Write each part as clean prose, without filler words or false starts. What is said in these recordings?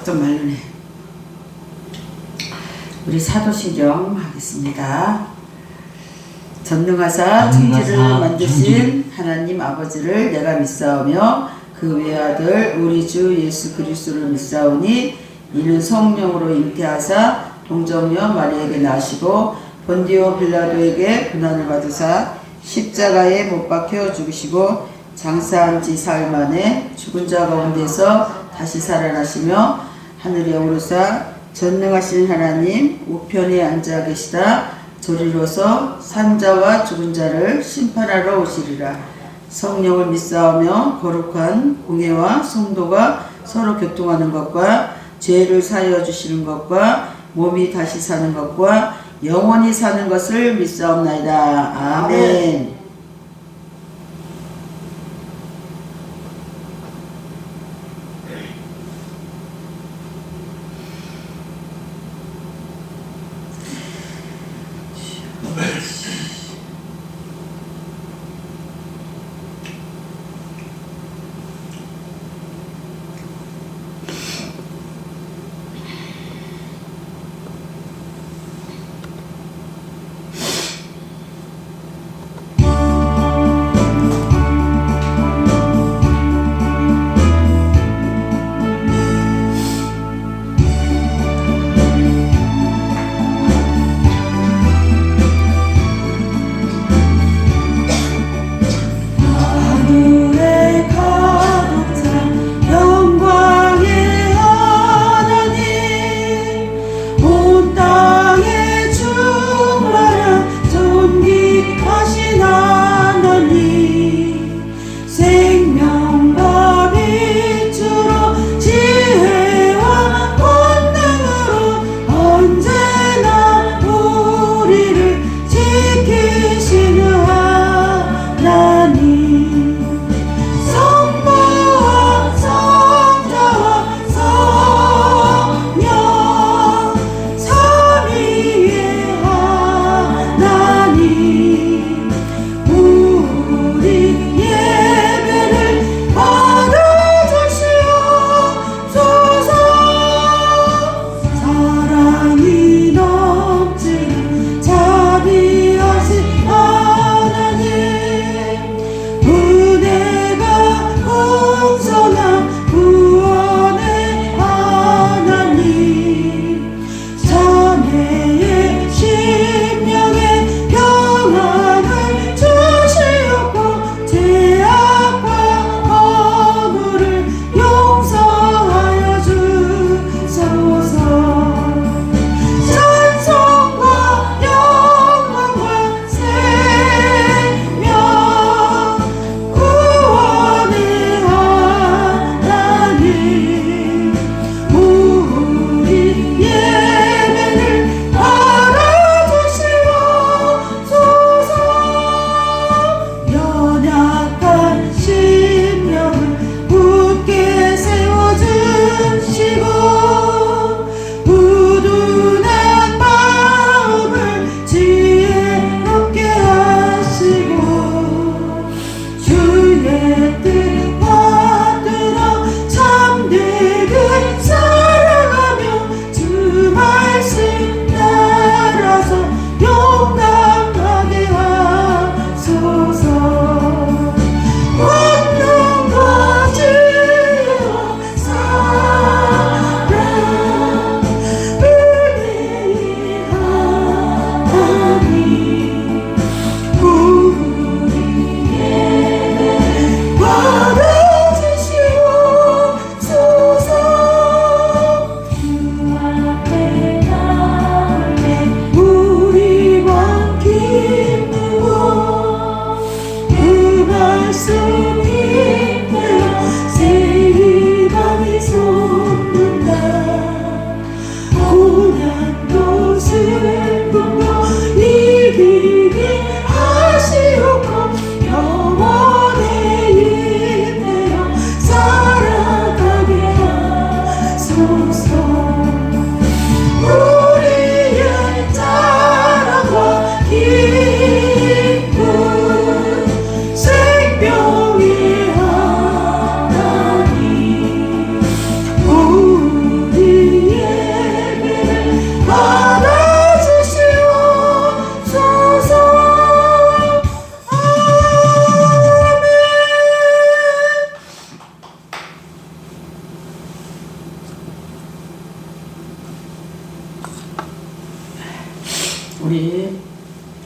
좀 말르네. 우리 사도신경 하겠습니다. 전능하사 천지를 만드신 하나님 아버지를 내가 믿사오며 그 외아들 우리 주 예수 그리스도를 믿사오니 이는 성령으로 잉태하사 동정녀 마리에게 나시고 본디오 빌라도에게 고난을 받으사 십자가에 못 박혀 죽으시고 장사한 지 사흘 만에 죽은 자 가운데서 다시 살아나시며 하늘에 오르사 전능하신 하나님 우편에 앉아 계시다 저리로서 산자와 죽은 자를 심판하러 오시리라. 성령을 믿사오며 거룩한 공예와 성도가 서로 교통하는 것과 죄를 사하여 주시는 것과 몸이 다시 사는 것과 영원히 사는 것을 믿사옵나이다. 아멘.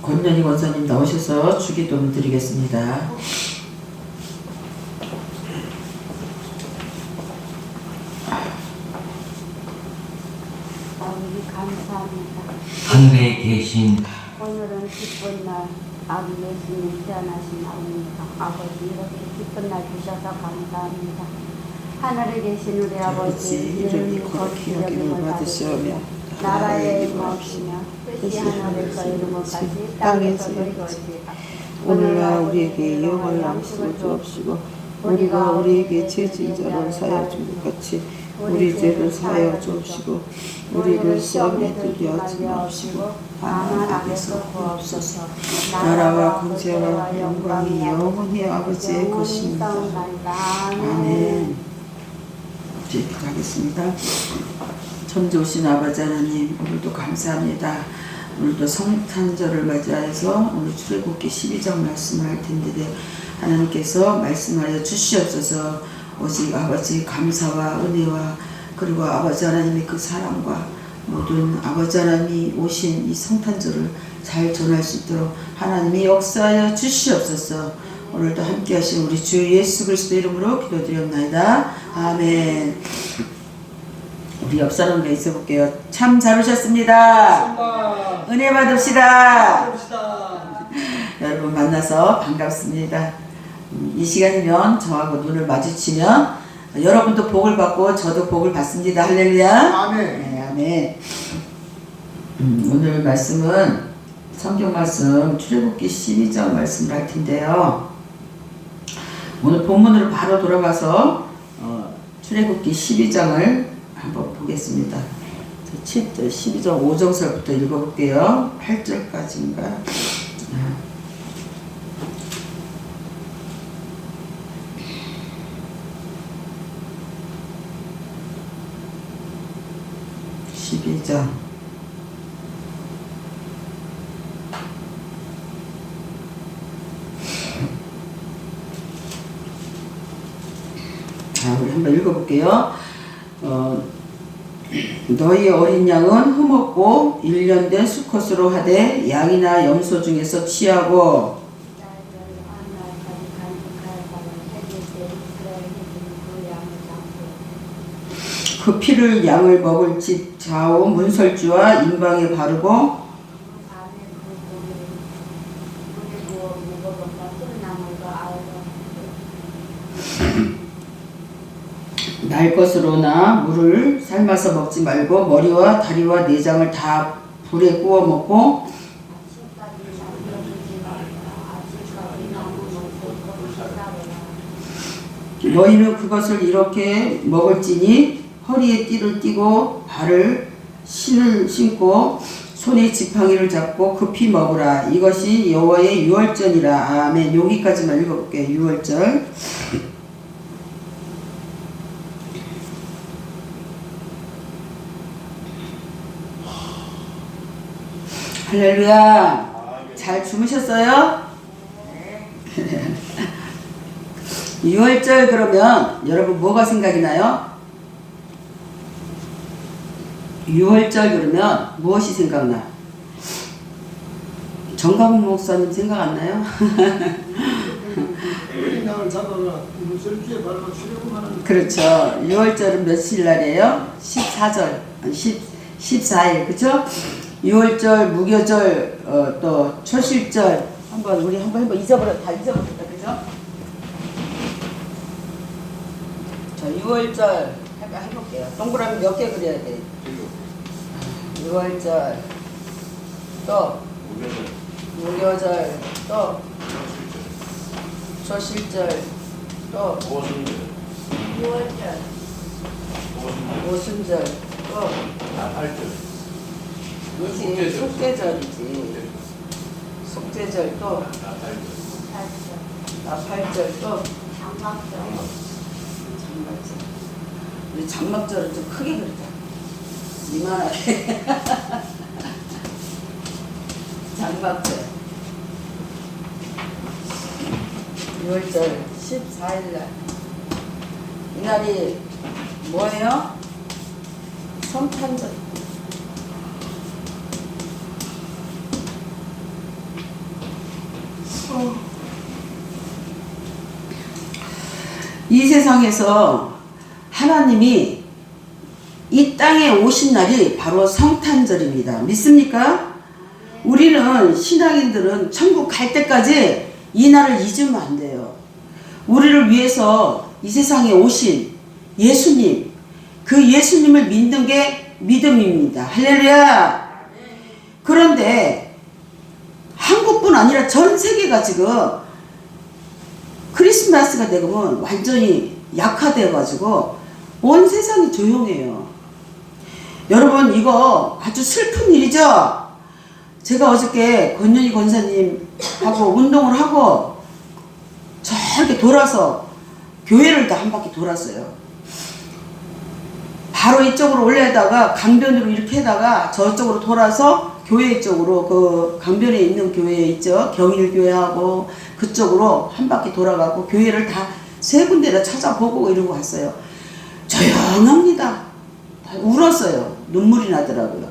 권연희 권사님 나오셔서 주기도문 드리겠습니다. 아버지 감사합니다. 하늘에 계신 오늘은 기쁜 날 아기 예수님 태어나신 날입니다. 아버지 이렇게 기쁜 날 주셔서 감사합니다. 하늘에 계신 우리 아버지 이름이 거룩히 여김을 받으시오며 나라의 임하옵시며 뜻이 하늘에서 이루어까지 땅에서도 이루어지이다. 오늘날 우리에게 영원한 양식을 주옵시고 우리가 우리에게 죄진 자를 사하여 준 것 같이 우리 죄를 사하여 주옵시고 우리를 시험에 들게 하지 마옵시고 다만 악에서 구하옵소서. 나라와 권세와 영광이 영원히 아버지의 것입니다. 아멘. 기도하겠습니다. 천주오신 아버지 하나님, 오늘도 감사합니다. 오늘도 성탄절을 맞이하여서 오늘 출애굽기 12장 말씀을 할 텐데 하나님께서 말씀하여 주시옵소서. 오직 아버지 감사와 은혜와 그리고 아버지 하나님의 그 사랑과 모든 아버지 하나님이 오신 이 성탄절을 잘 전할 수 있도록 하나님이 역사하여 주시옵소서. 오늘도 함께 하신 우리 주 예수 그리스도 이름으로 기도드렸나이다. 아멘. 우리 옆 사람과 있어 볼게요. 참 잘 오셨습니다. 은혜 받읍시다. 여러분 만나서 반갑습니다. 이 시간이면 저하고 눈을 마주치면 여러분도 복을 받고 저도 복을 받습니다. 할렐루야. 아멘. 네, 아멘. 오늘 말씀은 성경 말씀 출애굽기 12장 말씀을 할 텐데요. 오늘 본문으로 바로 돌아가서 출애굽기 12장을 한번 보겠습니다. 12장 5절부터 읽어볼게요. 8절까지인가. 12장 우리 한번 읽어볼게요. 너희 어린 양은 흠없고 1년 된 수컷으로 하되 양이나 염소 중에서 취하고 그 피를 양을 먹을 집 좌우 문설주와 임방에 바르고 날 것으로나 물을 삶아서 먹지 말고 머리와 다리와 내장을 다 불에 구워 먹고 너희는 그것을 이렇게 먹을지니 허리에 띠를 띠고 발을 신을 신고 손에 지팡이를 잡고 급히 먹으라. 이것이 여호와의 유월절이라. 아멘. 여기까지만 읽어볼게요. 유월절. 할렐루야. 잘 주무셨어요? 6월절 그러면 여러분 뭐가 생각이 나요? 6월절 그러면 무엇이 생각나? 정가문 목사님 생각 안 나요? 어린양을 잡아가 문설주에 밟아 출애굽하는. 그렇죠. 6월절은 며칠 날이에요? 14절, 14일, 그쵸? 6월절, 무교절, 또 초실절 우리 한번 다 잊어버렸다, 그죠? 자, 6월절 해볼게요. 동그라미 몇 개 그려야 돼? 6월절, 또 무교절, 또 초실절, 또 오순절, 또 이제 속죄절이지. 속죄절 또 나팔절 또 장막절. 우리 장막절은 좀 크게 그리자. 이만하게. 장막절. 6월절 14일날. 이날이 뭐예요? 성탄절. 이 세상에서 하나님이 이 땅에 오신 날이 바로 성탄절입니다. 믿습니까? 우리는 신앙인들은 천국 갈 때까지 이 날을 잊으면 안 돼요. 우리를 위해서 이 세상에 오신 예수님, 그 예수님을 믿는 게 믿음입니다. 할렐루야! 그런데 한국뿐 아니라 전 세계가 지금 크리스마스가 되면 완전히 약화되어가지고 온 세상이 조용해요. 여러분, 이거 아주 슬픈 일이죠? 제가 어저께 권윤희 권사님하고 운동을 하고 저렇게 돌아서 교회를 다 한 바퀴 돌았어요. 바로 이쪽으로 올라다가 강변으로 이렇게 해다가 저쪽으로 돌아서 교회 쪽으로, 그 강변에 있는 교회 있죠? 경일교회하고 그쪽으로 한 바퀴 돌아가고 교회를 다 세 군데를 찾아보고 이러고 왔어요. 조용합니다. 울었어요. 눈물이 나더라고요.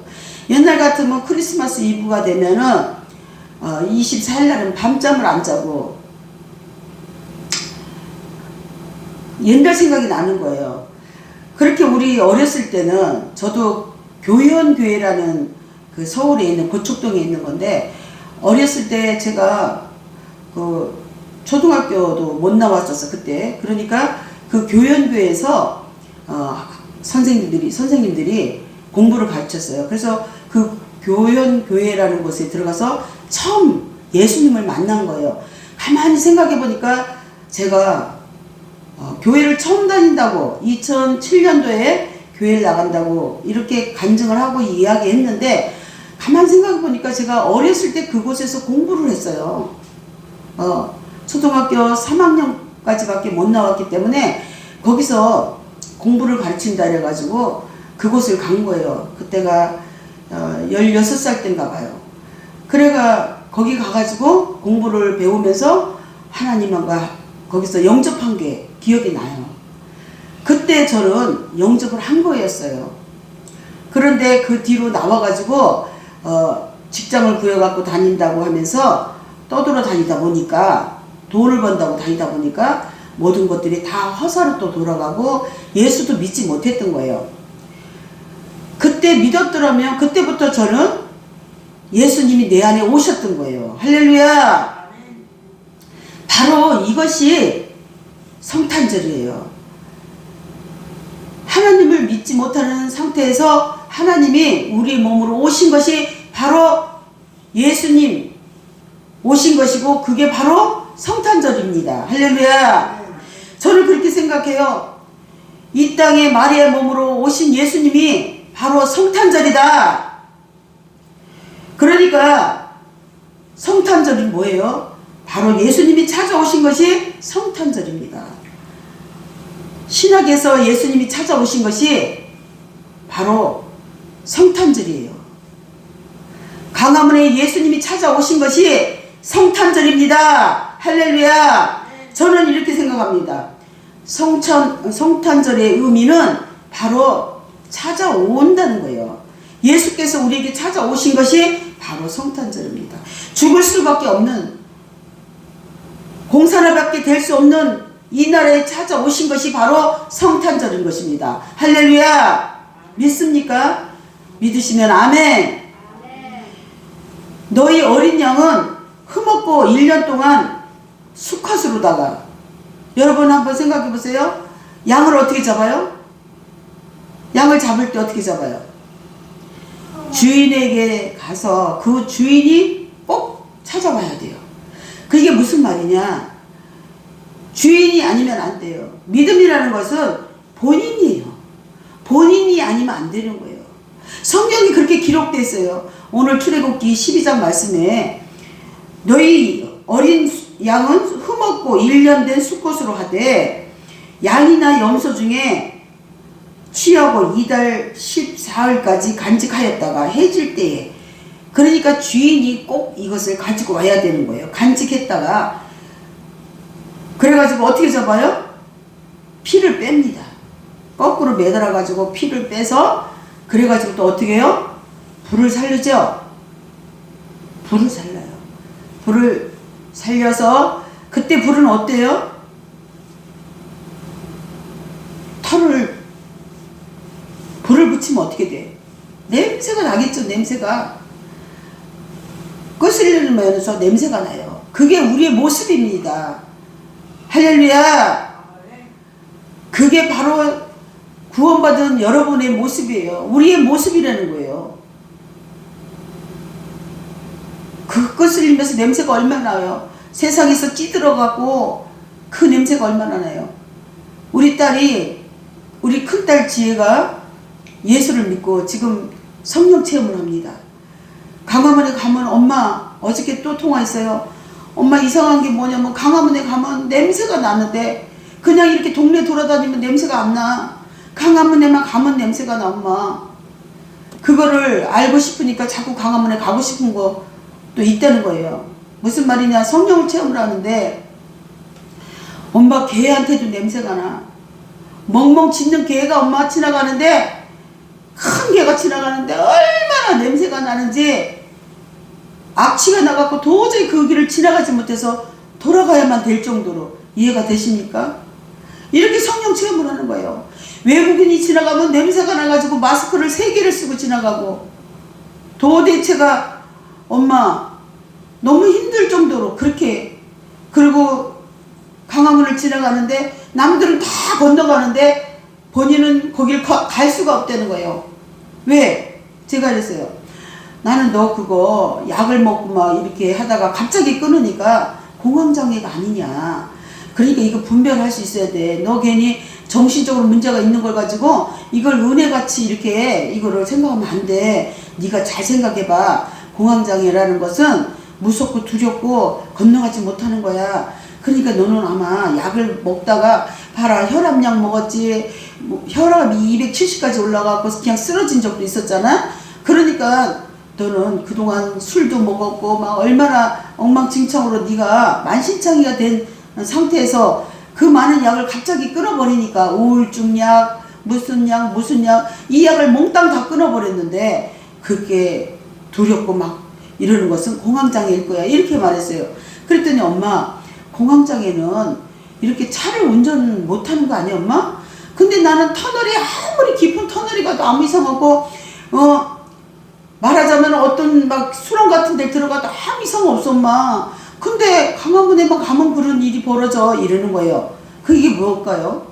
옛날 같으면 크리스마스 이브가 되면은 24일 날은 밤잠을 안 자고 옛날 생각이 나는 거예요. 그렇게 우리 어렸을 때는, 저도 교연교회라는 그 서울에 있는 고척동에 있는 건데, 어렸을 때 제가 그 초등학교도 못 나왔었어 그때. 그러니까 그 교연교회에서 선생님들이 공부를 가르쳤어요. 그래서 그 교연교회라는 곳에 들어가서 처음 예수님을 만난 거예요. 가만히 생각해 보니까 제가 교회를 처음 다닌다고 2007년도에 교회를 나간다고 이렇게 간증을 하고 이야기했는데, 가만히 생각해 보니까 제가 어렸을 때 그곳에서 공부를 했어요. 초등학교 3학년까지밖에 못 나왔기 때문에 거기서 공부를 가르친다 그래가지고 그곳을 간 거예요. 그때가 16살 때인가 봐요. 그래가 거기 가가지고 공부를 배우면서 하나님과 거기서 영접한 게 기억이 나요. 그때 저는 영접을 한 거였어요. 그런데 그 뒤로 나와가지고 직장을 구해갖고 다닌다고 하면서 떠돌아 다니다 보니까, 돈을 번다고 다니다 보니까 모든 것들이 다 허사로 또 돌아가고 예수도 믿지 못했던 거예요. 그때 믿었더라면 그때부터 저는 예수님이 내 안에 오셨던 거예요. 할렐루야! 바로 이것이 성탄절이에요. 하나님을 믿지 못하는 상태에서 하나님이 우리 몸으로 오신 것이 바로 예수님 오신 것이고, 그게 바로 성탄절입니다. 할렐루야! 저는 그렇게 생각해요. 이 땅에 마리아 몸으로 오신 예수님이 바로 성탄절이다. 그러니까 성탄절이 뭐예요? 바로 예수님이 찾아오신 것이 성탄절입니다. 신약에서 예수님이 찾아오신 것이 바로 성탄절이에요. 강화문에 예수님이 찾아오신 것이 성탄절입니다. 할렐루야! 저는 이렇게 생각합니다. 성탄절의 의미는 바로 찾아온다는 거예요. 예수께서 우리에게 찾아오신 것이 바로 성탄절입니다. 죽을 수밖에 없는, 공산화밖에 될 수 없는 이 나라에 찾아오신 것이 바로 성탄절인 것입니다. 할렐루야! 믿습니까? 믿으시면 아멘. 너희 어린 양은 흠없고 1년 동안 수컷으로다가, 여러분 한번 생각해 보세요. 양을 어떻게 잡아요? 양을 잡을 때 어떻게 잡아요? 주인에게 가서 그 주인이 꼭 찾아와야 돼요. 그게 무슨 말이냐? 주인이 아니면 안 돼요. 믿음이라는 것은 본인이에요. 본인이 아니면 안 되는 거예요. 성경이 그렇게 기록되어 있어요. 오늘 출애굽기 12장 말씀에 너희 어린 양은 흠없고 1년 된 수컷으로 하되, 양이나 염소 중에 취하고 2달 14일까지 간직하였다가 해질 때에, 그러니까 주인이 꼭 이것을 가지고 와야 되는 거예요. 간직했다가 그래가지고 어떻게 잡아요? 피를 뺍니다. 거꾸로 매달아 가지고 피를 빼서, 그래가지고 또 어떻게 해요? 불을 살르죠. 불을 살라요. 불을 살려서 그때 불은 어때요? 불을 붙이면 어떻게 돼? 냄새가 나겠죠. 냄새가 거슬리면서 냄새가 나요. 그게 우리의 모습입니다. 할렐루야. 그게 바로 구원받은 여러분의 모습이에요. 우리의 모습이라는 거예요. 그 거슬리면서 냄새가 얼마나 나요. 세상에서 찌들어가고 그 냄새가 얼마나 나요. 우리 큰딸 지혜가 예수를 믿고 지금 성령 체험을 합니다. 강화문에 가면 엄마 어저께 또 통화했어요. 엄마 이상한 게 뭐냐면 강화문에 가면 냄새가 나는데 그냥 이렇게 동네 돌아다니면 냄새가 안 나. 강화문에만 가면 냄새가 나 엄마. 그거를 알고 싶으니까 자꾸 강화문에 가고 싶은 거 또 있다는 거예요. 무슨 말이냐. 성령을 체험을 하는데 엄마 개한테도 냄새가 나. 멍멍 짖는 개가 엄마 지나가는데 큰 개가 지나가는데 얼마나 냄새가 나는지 악취가 나갖고 도저히 그 길을 지나가지 못해서 돌아가야만 될 정도로 이해가 되십니까? 이렇게 성령 체험을 하는 거예요. 외국인이 지나가면 냄새가 나가지고 마스크를 3개를 쓰고 지나가고 도대체가 엄마 너무 힘들 정도로 그렇게. 그리고 강화문을 지나가는데 남들은 다 건너가는데 본인은 거길 갈 수가 없다는 거예요. 왜? 제가 그랬어요. 나는 너 그거 약을 먹고 막 이렇게 하다가 갑자기 끊으니까 공황장애가 아니냐. 그러니까 이거 분별할 수 있어야 돼. 너 괜히 정신적으로 문제가 있는 걸 가지고 이걸 은혜같이 이렇게 이거를 생각하면 안 돼. 네가 잘 생각해봐. 공황장애라는 것은 무섭고 두렵고 건너가지 못하는 거야. 그러니까 너는 아마 약을 먹다가 봐라 혈압약 먹었지. 혈압이 270까지 올라가고 그냥 쓰러진 적도 있었잖아. 그러니까 너는 그동안 술도 먹었고 막 얼마나 엉망진창으로 네가 만신창이가 된 상태에서 그 많은 약을 갑자기 끊어버리니까 우울증 약 무슨 약 이 약을 몽땅 다 끊어버렸는데 그게 두렵고 막 이러는 것은 공황장애일 거야. 이렇게 말했어요. 그랬더니 엄마 공황장애는 이렇게 차를 운전 못하는 거 아니야 엄마? 근데 나는 터널이 아무리 깊은 터널이 가도 아무 이상 없고 말하자면 어떤 막 수렁 같은 데 들어가도 아무 이상 없어 엄마. 근데 강화문에만 가면 그런 일이 벌어져 이러는 거예요. 그게 뭘까요?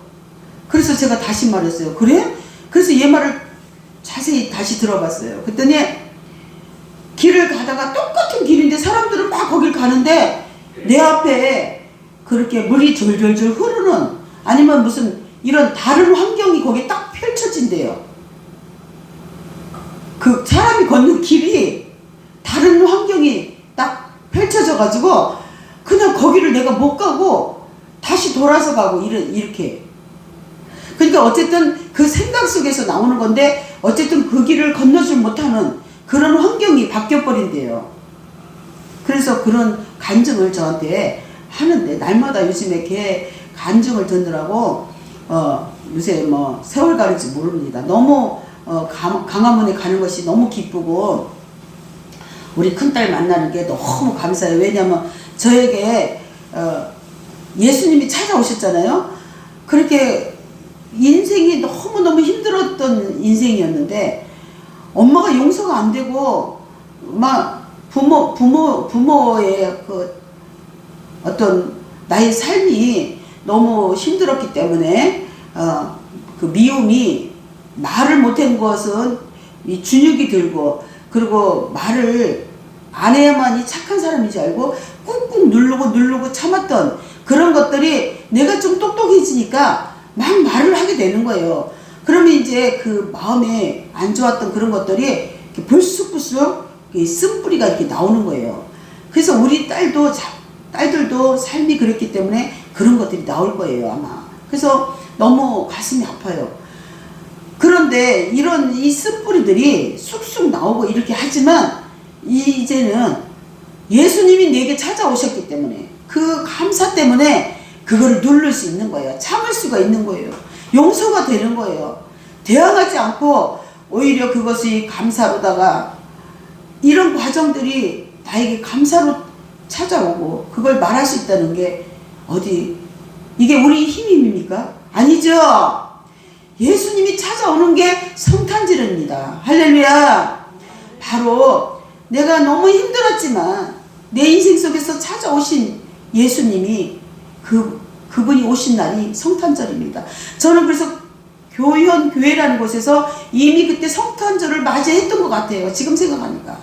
그래서 제가 다시 말했어요. 그래? 그래서 얘 말을 자세히 다시 들어봤어요. 그랬더니 길을 가다가 똑같은 길인데 사람들은 막 거길 가는데 내 앞에 그렇게 물이 졸졸졸 흐르는 아니면 무슨 이런 다른 환경이 거기에 딱 펼쳐진대요. 그 사람이 걷는 길이 다른 환경이 딱 펼쳐져 가지고 그냥 거기를 내가 못 가고 다시 돌아서 가고 이렇게. 그러니까 어쨌든 그 생각 속에서 나오는 건데 어쨌든 그 길을 건너지 못하는 그런 환경이 바뀌어버린대요. 그래서 그런 간증을 저한테 하는데 날마다 요즘에 걔 간증을 듣느라고 요새 뭐 세월 가는지 모릅니다. 너무 강화문에 가는 것이 너무 기쁘고 우리 큰딸 만나는 게 너무 감사해요. 왜냐하면 저에게 예수님이 찾아오셨잖아요. 그렇게 인생이 너무너무 힘들었던 인생이었는데 엄마가 용서가 안 되고 막 부모의 그 어떤 나의 삶이 너무 힘들었기 때문에 그 미움이 말을 못한 것은 이 준육이 들고 그리고 말을 안 해야만이 착한 사람인 줄 알고 꾹꾹 누르고 참았던 그런 것들이 내가 좀 똑똑해지니까 막 말을 하게 되는 거예요. 그러면 이제 그 마음에 안 좋았던 그런 것들이 이렇게 불쑥불쑥 쓴뿌리가 이렇게 나오는 거예요. 그래서 우리 딸들도 삶이 그랬기 때문에 그런 것들이 나올 거예요 아마. 그래서 너무 가슴이 아파요. 그런데 이런 이 쓴뿌리들이 쑥쑥 나오고 이렇게 하지만 이제는 예수님이 내게 찾아오셨기 때문에 그 감사 때문에 그거를 누를 수 있는 거예요. 참을 수가 있는 거예요. 용서가 되는 거예요. 대항하지 않고 오히려 그것이 감사로다가 이런 과정들이 나에게 감사로 찾아오고 그걸 말할 수 있다는 게 어디 이게 우리 힘입니까? 아니죠. 예수님이 찾아오는 게 성탄절입니다. 할렐루야. 바로 내가 너무 힘들었지만 내 인생 속에서 찾아오신 예수님이 그분이 오신 날이 성탄절입니다. 저는 그래서 교회라는 곳에서 이미 그때 성탄절을 맞이했던 것 같아요. 지금 생각하니까.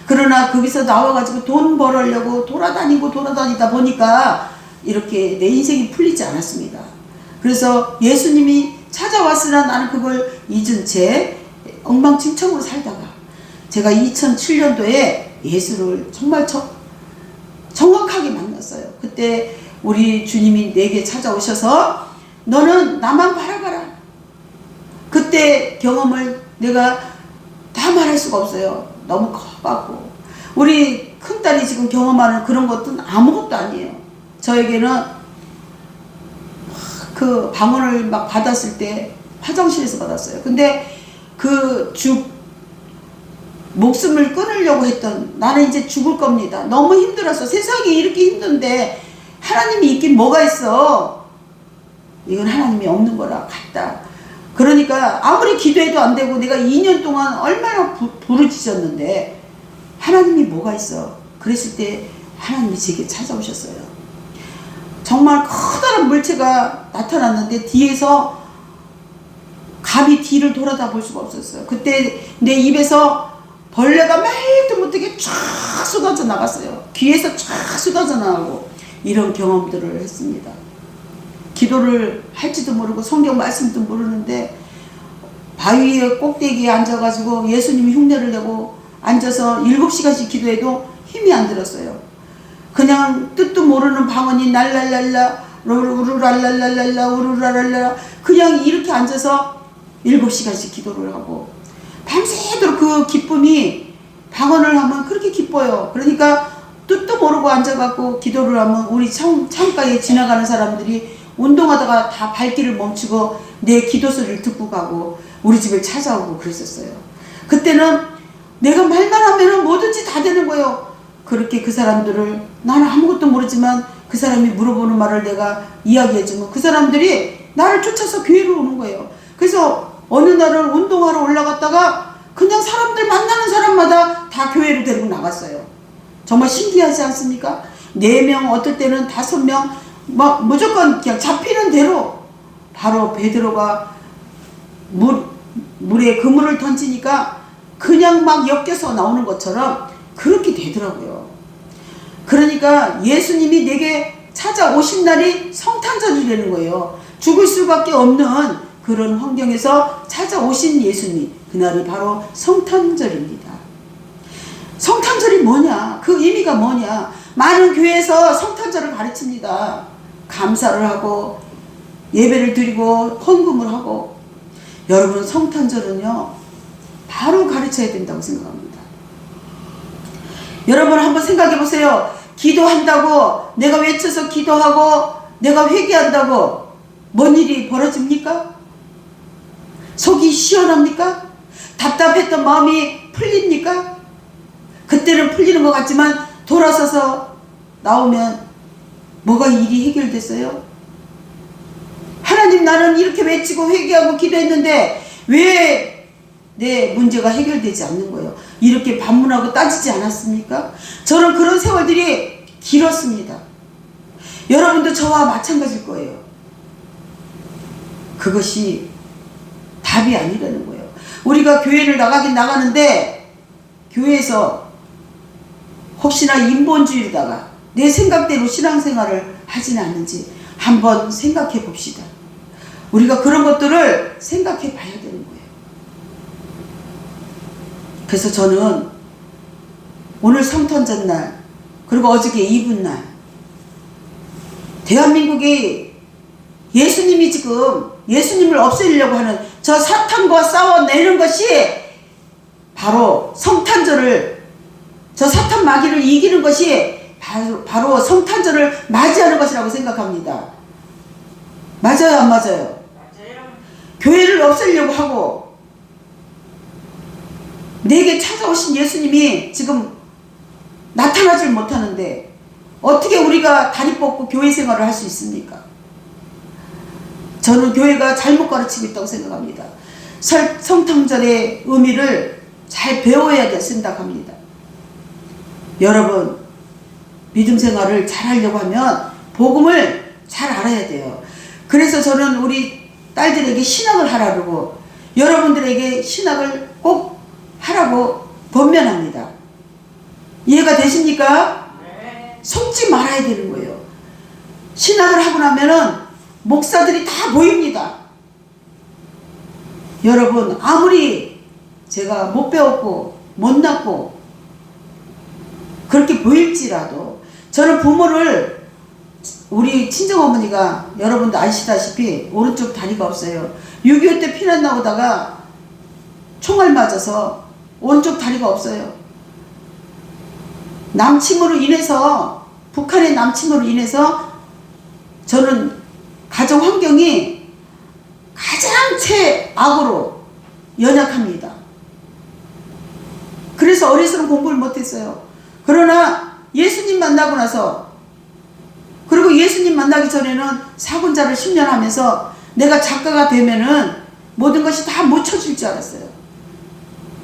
그러나 거기서 나와가지고 돈 벌으려고 돌아다니다 보니까 이렇게 내 인생이 풀리지 않았습니다. 그래서 예수님이 찾아왔으나 나는 그걸 잊은 채 엉망진창으로 살다가 제가 2007년도에 예수를 정말 정확하게 만났어요. 그때 우리 주님이 내게 찾아오셔서 너는 나만 바라봐라. 그때 경험을 내가 다 말할 수가 없어요. 너무 커갖고. 우리 큰딸이 지금 경험하는 그런 것은 아무것도 아니에요. 저에게는 그 방언을 막 받았을 때 화장실에서 받았어요. 근데 목숨을 끊으려고 했던 나는 이제 죽을 겁니다. 너무 힘들었어. 세상이 이렇게 힘든데 하나님이 있긴 뭐가 있어. 이건 하나님이 없는 거라 같다. 그러니까 아무리 기도해도 안 되고 내가 2년 동안 얼마나 부르짖었는데 하나님이 뭐가 있어. 그랬을 때 하나님이 제게 찾아오셨어요. 정말 커다란 물체가 나타났는데 뒤에서 감히 뒤를 돌아다 볼 수가 없었어요. 그때 내 입에서 벌레가 말도 못하게 쫙 쏟아져 나갔어요. 귀에서 쫙 쏟아져 나가고 이런 경험들을 했습니다. 기도를 할지도 모르고 성경 말씀도 모르는데 바위의 꼭대기에 앉아가지고 예수님이 흉내를 내고 앉아서 7시간씩 기도해도 힘이 안 들었어요. 그냥 뜻도 모르는 방언이 날랄랄라 우루랄랄랄라 우루랄랄라 그냥 이렇게 앉아서 7시간씩 기도를 하고 밤새도록 그 기쁨이 방언을 하면 그렇게 기뻐요. 그러니까 뜻도 모르고 앉아갖고 기도를 하면 우리 창가에 지나가는 사람들이 운동하다가 다 발길을 멈추고 내 기도 소리를 듣고 가고 우리 집을 찾아오고 그랬었어요. 그때는 내가 말만 하면 뭐든지 다 되는 거예요. 그렇게 그 사람들을 나는 아무것도 모르지만 그 사람이 물어보는 말을 내가 이야기해주면 그 사람들이 나를 쫓아서 교회로 오는 거예요. 그래서 어느 날은 운동하러 올라갔다가 그냥 사람들 만나는 사람마다 다 교회로 데리고 나갔어요. 정말 신기하지 않습니까? 4명 어떨 때는 5명 막 무조건 그냥 잡히는 대로 바로 베드로가 물에 그물을 던지니까 그냥 막 엮여서 나오는 것처럼 그렇게 되더라고요. 그러니까 예수님이 내게 찾아오신 날이 성탄절이 되는 거예요. 죽을 수밖에 없는 그런 환경에서 찾아오신 예수님, 그날이 바로 성탄절입니다. 성탄절이 뭐냐? 그 의미가 뭐냐? 많은 교회에서 성탄절을 가르칩니다. 감사를 하고 예배를 드리고 헌금을 하고. 여러분, 성탄절은요 바로 가르쳐야 된다고 생각합니다. 여러분 한번 생각해 보세요. 기도한다고 내가 외쳐서 기도하고 내가 회개한다고 뭔 일이 벌어집니까? 속이 시원합니까? 답답했던 마음이 풀립니까? 그때는 풀리는 것 같지만 돌아서서 나오면 뭐가 일이 해결됐어요? 하나님, 나는 이렇게 외치고 회개하고 기도했는데 왜 내 문제가 해결되지 않는 거예요? 이렇게 반문하고 따지지 않았습니까? 저는 그런 세월들이 길었습니다. 여러분도 저와 마찬가지일 거예요. 그것이 답이 아니라는 거예요. 우리가 교회를 나가긴 나가는데 교회에서 혹시나 인본주의로다가 내 생각대로 신앙생활을 하지는 않는지 한번 생각해 봅시다. 우리가 그런 것들을 생각해 봐야 되는 거예요. 그래서 저는 오늘 성탄절 날 그리고 어저께 이분날 대한민국이 예수님이 지금 예수님을 없애려고 하는 저 사탄과 싸워내는 것이 바로 성탄절을 저 사탄 마귀를 이기는 것이 바로 성탄절을 맞이하는 것이라고 생각합니다. 맞아요, 안 맞아요? 맞아요. 교회를 없애려고 하고 내게 찾아오신 예수님이 지금 나타나질 못하는데 어떻게 우리가 다리 뻗고 교회 생활을 할 수 있습니까? 저는 교회가 잘못 가르치고 있다고 생각합니다. 성탄절의 의미를 잘 배워야 생각합니다. 여러분, 믿음 생활을 잘 하려고 하면 복음을 잘 알아야 돼요. 그래서 저는 우리 딸들에게 신학을 하라고, 여러분들에게 신학을 꼭 하라고 권면합니다. 이해가 되십니까? 속지 말아야 되는 거예요. 신학을 하고 나면은 목사들이 다 보입니다. 여러분, 아무리 제가 못 배웠고 못났고 그렇게 보일지라도, 저는 부모를, 우리 친정어머니가 여러분도 아시다시피 오른쪽 다리가 없어요. 6.25 때 피난 나오다가 총알 맞아서 오른쪽 다리가 없어요. 남침으로 인해서, 북한의 남침으로 인해서 저는 가정 환경이 가장 최악으로 연약합니다. 그래서 어려서는 공부를 못했어요. 그러나 예수님 만나고 나서, 그리고 예수님 만나기 전에는 사군자를 10년 하면서 내가 작가가 되면은 모든 것이 다 묻혀질 줄 알았어요.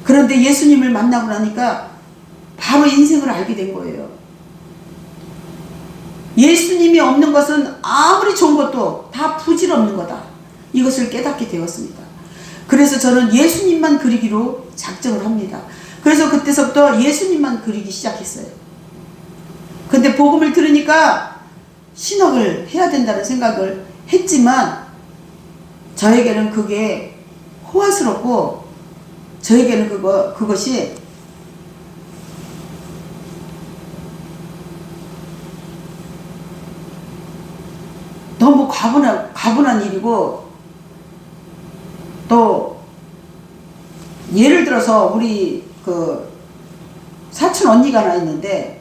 그런데 예수님을 만나고 나니까 바로 인생을 알게 된 거예요. 예수님이 없는 것은 아무리 좋은 것도 다 부질없는 거다. 이것을 깨닫게 되었습니다. 그래서 저는 예수님만 그리기로 작정을 합니다. 그래서 그때서부터 예수님만 그리기 시작했어요. 근데 복음을 들으니까 신학을 해야 된다는 생각을 했지만 저에게는 그게 호화스럽고, 저에게는 그것이 너무 과분한 일이고, 또 예를 들어서 우리 그 사촌 언니가 하나 있는데,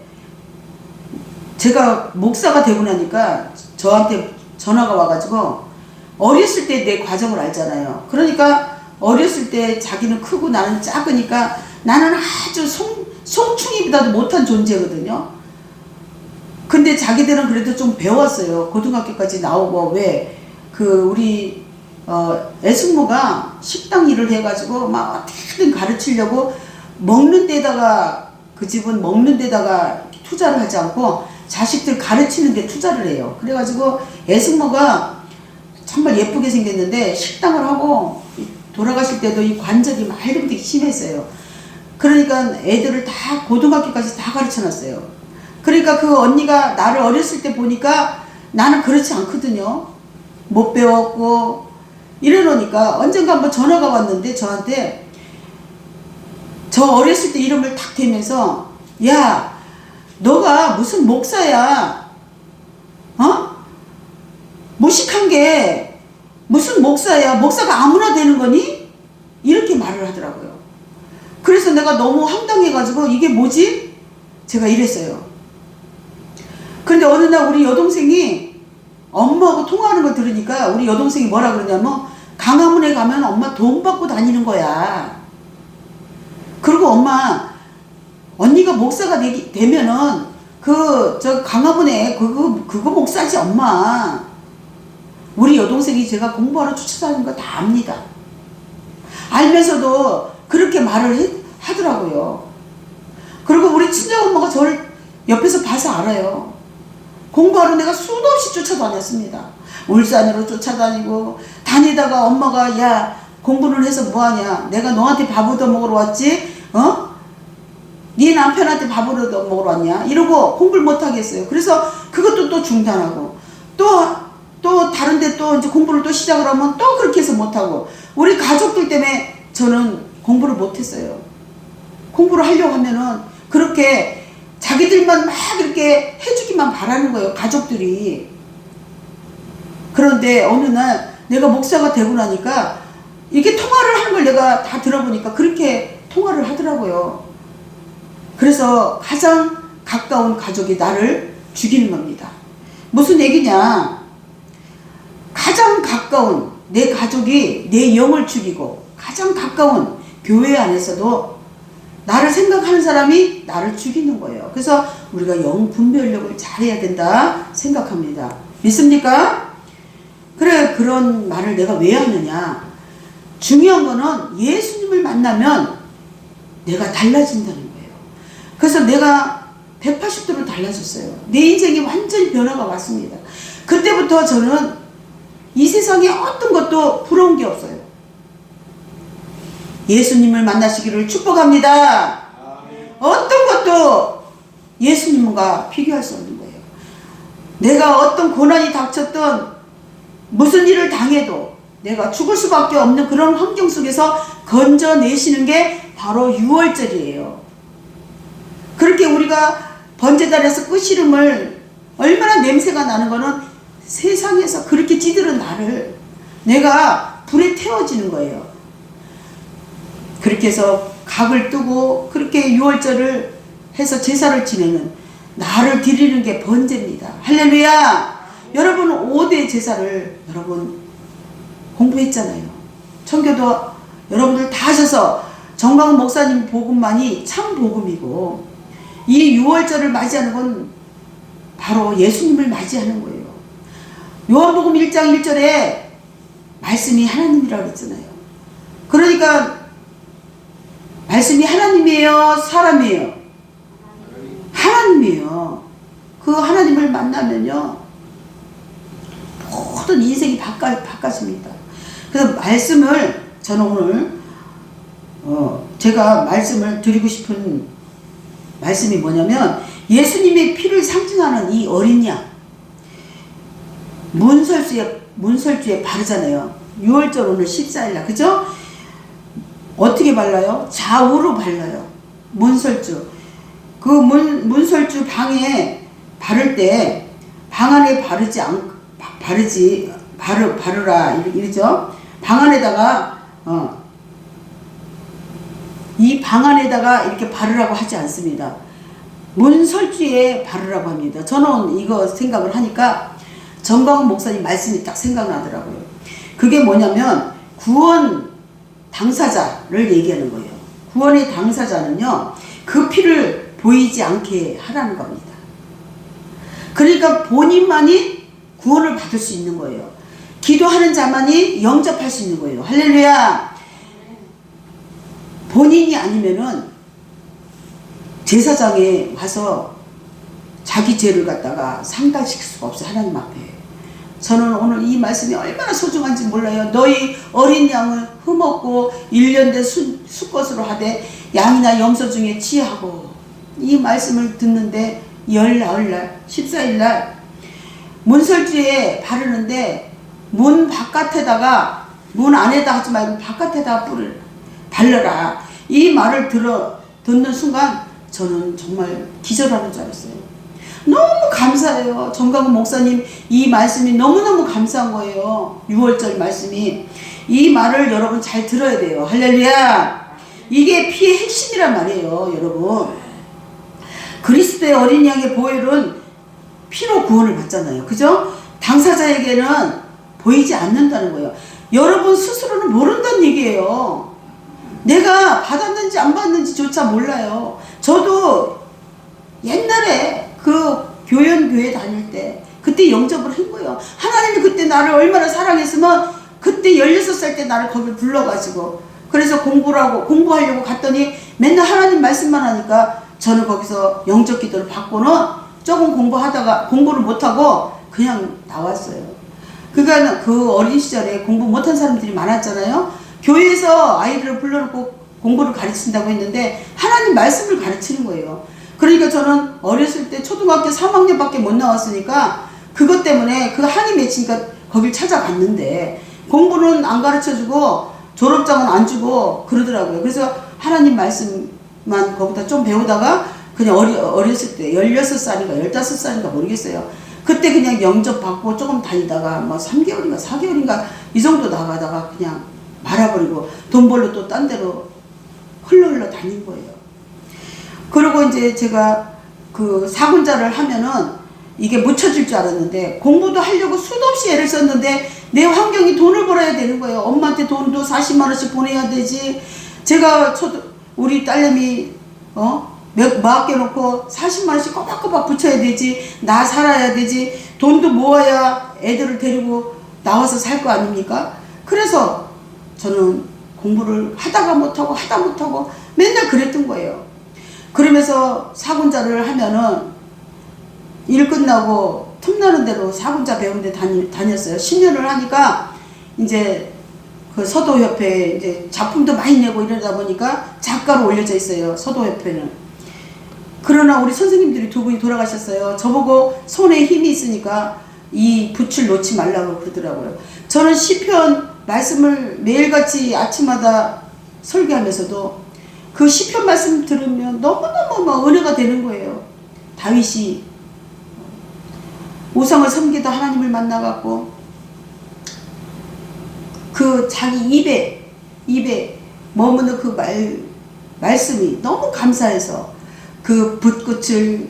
제가 목사가 되고 나니까 저한테 전화가 와가지고, 어렸을 때 내 과정을 알잖아요. 그러니까 어렸을 때 자기는 크고 나는 작으니까 나는 아주 송충이보다도 못한 존재거든요. 근데 자기들은 그래도 좀 배웠어요. 고등학교까지 나오고. 왜? 우리 애숙모가 식당 일을 해가지고 막 어떻게든 가르치려고, 먹는 데다가, 그 집은 먹는 데다가 투자를 하지 않고 자식들 가르치는 데 투자를 해요. 그래가지고 애숙모가 정말 예쁘게 생겼는데 식당을 하고 돌아가실 때도 이 관절이 말름되게 심했어요. 그러니까 애들을 다 고등학교까지 다 가르쳐 놨어요. 그러니까 그 언니가 나를 어렸을 때 보니까 나는 그렇지 않거든요. 못 배웠고 이러니까 언젠가 한번 전화가 왔는데 저한테, 저 어렸을 때 이름을 탁 대면서, 야, 너가 무슨 목사야? 무식한 게 무슨 목사야? 목사가 아무나 되는 거니? 이렇게 말을 하더라고요. 그래서 내가 너무 황당해가지고 이게 뭐지? 제가 이랬어요. 그런데 어느 날 우리 여동생이 엄마하고 통화하는 걸 들으니까 우리 여동생이 뭐라 그러냐면, 강화문에 가면 엄마 돈 받고 다니는 거야. 그리고 엄마, 언니가 목사가 되면은 저 강화문에 그거 목사지 엄마. 우리 여동생이 제가 공부하러 쫓아다니는 거 다 압니다. 알면서도 그렇게 말을 하더라고요. 그리고 우리 친정엄마가 저를 옆에서 봐서 알아요. 공부하러 내가 수도 없이 쫓아다녔습니다. 울산으로 쫓아다니고 다니다가 엄마가, 야, 공부를 해서 뭐하냐? 내가 너한테 밥 얻어 먹으러 왔지? 네 남편한테 밥 얻어 먹으러 왔냐? 이러고 공부를 못하겠어요. 그래서 그것도 또 중단하고, 또 다른데 또 이제 공부를 또 시작을 하면 또 그렇게 해서 못하고, 우리 가족들 때문에 저는 공부를 못했어요. 공부를 하려고 하면은 그렇게 자기들만 막 이렇게 해주기만 바라는 거예요, 가족들이. 그런데 어느 날 내가 목사가 되고 나니까 이렇게 통화를 하는 걸 내가 다 들어보니까 그렇게 통화를 하더라고요. 그래서 가장 가까운 가족이 나를 죽이는 겁니다. 무슨 얘기냐? 가장 가까운 내 가족이 내 영을 죽이고, 가장 가까운 교회 안에서도 나를 생각하는 사람이 나를 죽이는 거예요. 그래서 우리가 영 분별력을 잘해야 된다 생각합니다. 믿습니까? 그래, 그런 말을 내가 왜 하느냐. 중요한 거는 예수님을 만나면 내가 달라진다는 거예요. 그래서 내가 180도로 달라졌어요. 내 인생이 완전히 변화가 왔습니다. 그때부터 저는 이 세상에 어떤 것도 부러운 게 없어요. 예수님을 만나시기를 축복합니다. 어떤 것도 예수님과 비교할 수 없는 거예요. 내가 어떤 고난이 닥쳤던 무슨 일을 당해도 내가 죽을 수밖에 없는 그런 환경 속에서 건져내시는 게 바로 유월절이에요. 그렇게 우리가 번제단에서 끝이름을 얼마나 냄새가 나는 거는 세상에서 그렇게 찌들은 나를 내가 불에 태워지는 거예요. 그렇게 해서 각을 뜨고 그렇게 유월절을 해서 제사를 지내는 나를 드리는 게 번제입니다. 할렐루야. 여러분 5대 제사를 여러분 공부했잖아요. 청교도 여러분들 다 하셔서 정광훈 목사님 복음만이 참 복음이고 이 유월절을 맞이하는 건 바로 예수님을 맞이하는 거예요. 요한복음 1장 1절에 말씀이 하나님이라고 했잖아요. 그러니까 말씀이 하나님이에요? 사람이에요? 하나님이에요. 그 하나님을 만나면요 모든 인생이 바꿔집니다. 그래서 말씀을 저는 오늘 제가 말씀을 드리고 싶은 말씀이 뭐냐면 예수님의 피를 상징하는 이 어린 양 문설주에 바르잖아요. 6월절 오늘 14일날 그죠? 어떻게 발라요? 좌우로 발라요. 문설주. 그 문설주 방에 바를 때 방 안에 바르라 이러죠. 방 안에다가 이 방 안에다가 이렇게 바르라고 하지 않습니다. 문설주에 바르라고 합니다. 저는 이거 생각을 하니까 정광훈 목사님 말씀이 딱 생각나더라고요. 그게 뭐냐면 구원 당사자를 얘기하는 거예요. 구원의 당사자는요 그 피를 보이지 않게 하라는 겁니다. 그러니까 본인만이 구원을 받을 수 있는 거예요. 기도하는 자만이 영접할 수 있는 거예요. 할렐루야. 본인이 아니면은 제사장에 와서 자기 죄를 갖다가 상달시킬 수가 없어요. 하나님 앞에. 저는 오늘 이 말씀이 얼마나 소중한지 몰라요. 너희 어린 양을 흠없고 1년 된 수컷으로 하되 양이나 염소 중에 취하고 이 말씀을 듣는데 열나흘날 14일날 문설주에 바르는데 문 바깥에다가 문 안에다 하지 말고 바깥에다가 뿔을 발라라. 이 말을 듣는 순간 저는 정말 기절하는 줄 알았어요. 너무 감사해요. 정광훈 목사님 이 말씀이 너무너무 감사한 거예요. 6월절 말씀이. 이 말을 여러분 잘 들어야 돼요. 할렐루야. 이게 피의 핵심이란 말이에요. 여러분 그리스도의 어린 양의 보혈은 피로 구원을 받잖아요. 그죠? 당사자에게는 보이지 않는다는 거예요. 여러분 스스로는 모른다는 얘기예요. 내가 받았는지 안 받았는지조차 몰라요. 저도 옛날에 그 교회 다닐 때 그때 영접을 한 거예요. 하나님이 그때 나를 얼마나 사랑했으면 그때 16살 때 나를 거기 불러가지고 그래서 공부하려고 갔더니 맨날 하나님 말씀만 하니까 저는 거기서 영접 기도를 받고는 조금 공부를 못하고 그냥 나왔어요. 그러니까 그 어린 시절에 공부 못한 사람들이 많았잖아요. 교회에서 아이들을 불러놓고 공부를 가르친다고 했는데 하나님 말씀을 가르치는 거예요. 그러니까 저는 어렸을 때 초등학교 3학년밖에 못 나왔으니까 그것 때문에 그 한이 맺히니까 거길 찾아갔는데 공부는 안 가르쳐주고 졸업장은 안 주고 그러더라고요. 그래서 하나님 말씀만 거기다 좀 배우다가 그냥 어렸을 때 16살인가 15살인가 모르겠어요. 그때 그냥 영접 받고 조금 다니다가 뭐 3개월인가 4개월인가 이 정도 나가다가 그냥 말아버리고 돈 벌러 또 딴 데로 흘러 다닌 거예요. 그리고 이제 제가 그 사군자를 하면은 이게 묻혀질 줄 알았는데 공부도 하려고 수도 없이 애를 썼는데 내 환경이 돈을 벌어야 되는 거예요. 엄마한테 돈도 40만 원씩 보내야 되지. 제가 우리 딸내미 맡겨놓고 40만 원씩 꼬박꼬박 붙여야 되지, 나 살아야 되지, 돈도 모아야 애들을 데리고 나와서 살 거 아닙니까? 그래서 저는 공부를 하다가 못하고 맨날 그랬던 거예요. 그러면서 사군자를 하면은 일 끝나고 틈나는 대로 사군자 배운 데 다녔어요. 10년을 하니까 이제 그 서도협회 이제 작품도 많이 내고 이러다 보니까 작가로 올려져 있어요. 서도협회는. 그러나 우리 선생님들이 두 분이 돌아가셨어요. 저보고 손에 힘이 있으니까 이 붓을 놓지 말라고 그러더라고요. 저는 시편 말씀을 매일같이 아침마다 설교하면서도 그 시편 말씀 들으면 너무너무 막 은혜가 되는 거예요. 다윗이 우상을 섬기다 하나님을 만나갖고 그 자기 입에 머무는 그 말씀이 너무 감사해서 그 붓끝을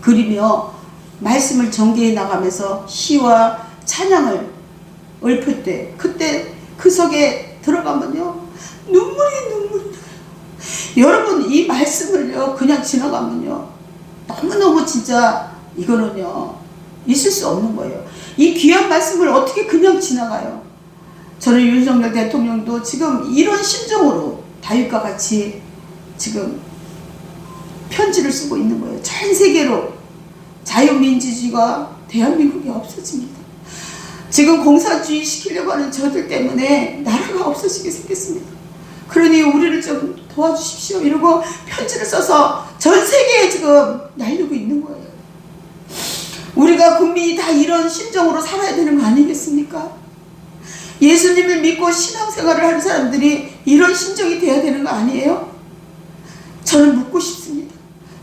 그리며 말씀을 전개해 나가면서 시와 찬양을 읊을 때 그때 그 속에 들어가면요 눈물이 나요. 여러분 이 말씀을요 그냥 지나가면요 너무너무 진짜 이거는요 있을 수 없는 거예요. 이 귀한 말씀을 어떻게 그냥 지나가요. 저는 윤석열 대통령도 지금 이런 심정으로 다윗과 같이 지금 편지를 쓰고 있는 거예요. 전 세계로 자유민주주의가 대한민국이 없어집니다. 지금 공산주의 시키려고 하는 저들 때문에 나라가 없어지게 생겼습니다. 그러니 우리를 좀 도와주십시오 이러고 편지를 써서 전 세계에 지금 날리고 있는 거예요. 우리가 국민이 다 이런 심정으로 살아야 되는 거 아니겠습니까? 예수님을 믿고 신앙생활을 하는 사람들이 이런 심정이 돼야 되는 거 아니에요? 저는 묻고 싶습니다.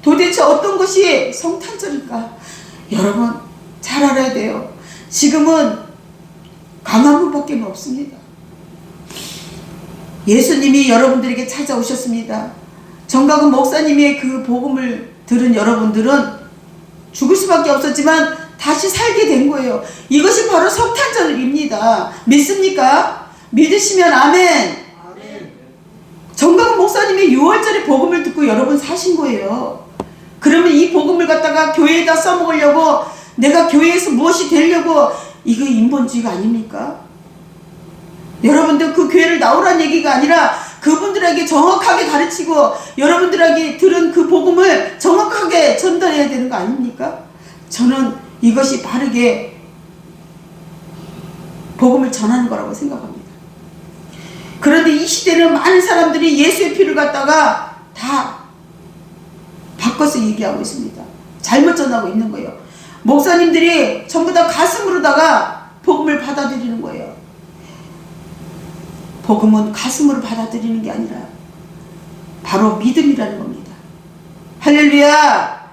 도대체 어떤 것이 성탄절일까? 여러분 잘 알아야 돼요. 지금은 강한 분밖에 없습니다. 예수님이 여러분들에게 찾아오셨습니다. 정각은 목사님의 그 복음을 들은 여러분들은 죽을 수밖에 없었지만 다시 살게 된 거예요. 이것이 바로 성탄절입니다. 믿습니까? 믿으시면 아멘. 정각은 목사님의 6월절에 복음을 듣고 여러분 사신 거예요. 그러면 이 복음을 갖다가 교회에다 써먹으려고 내가 교회에서 무엇이 되려고 이거 인본주의가 아닙니까? 여러분들 그 교회를 나오란 얘기가 아니라 그분들에게 정확하게 가르치고 여러분들에게 들은 그 복음을 정확하게 전달해야 되는 거 아닙니까? 저는 이것이 바르게 복음을 전하는 거라고 생각합니다. 그런데 이 시대는 많은 사람들이 예수의 피를 갖다가 다 바꿔서 얘기하고 있습니다. 잘못 전하고 있는 거예요. 목사님들이 전부 다 가슴으로다가 복음을 받아들이는 거예요. 복음은 가슴으로 받아들이는 게 아니라 바로 믿음이라는 겁니다. 할렐루야!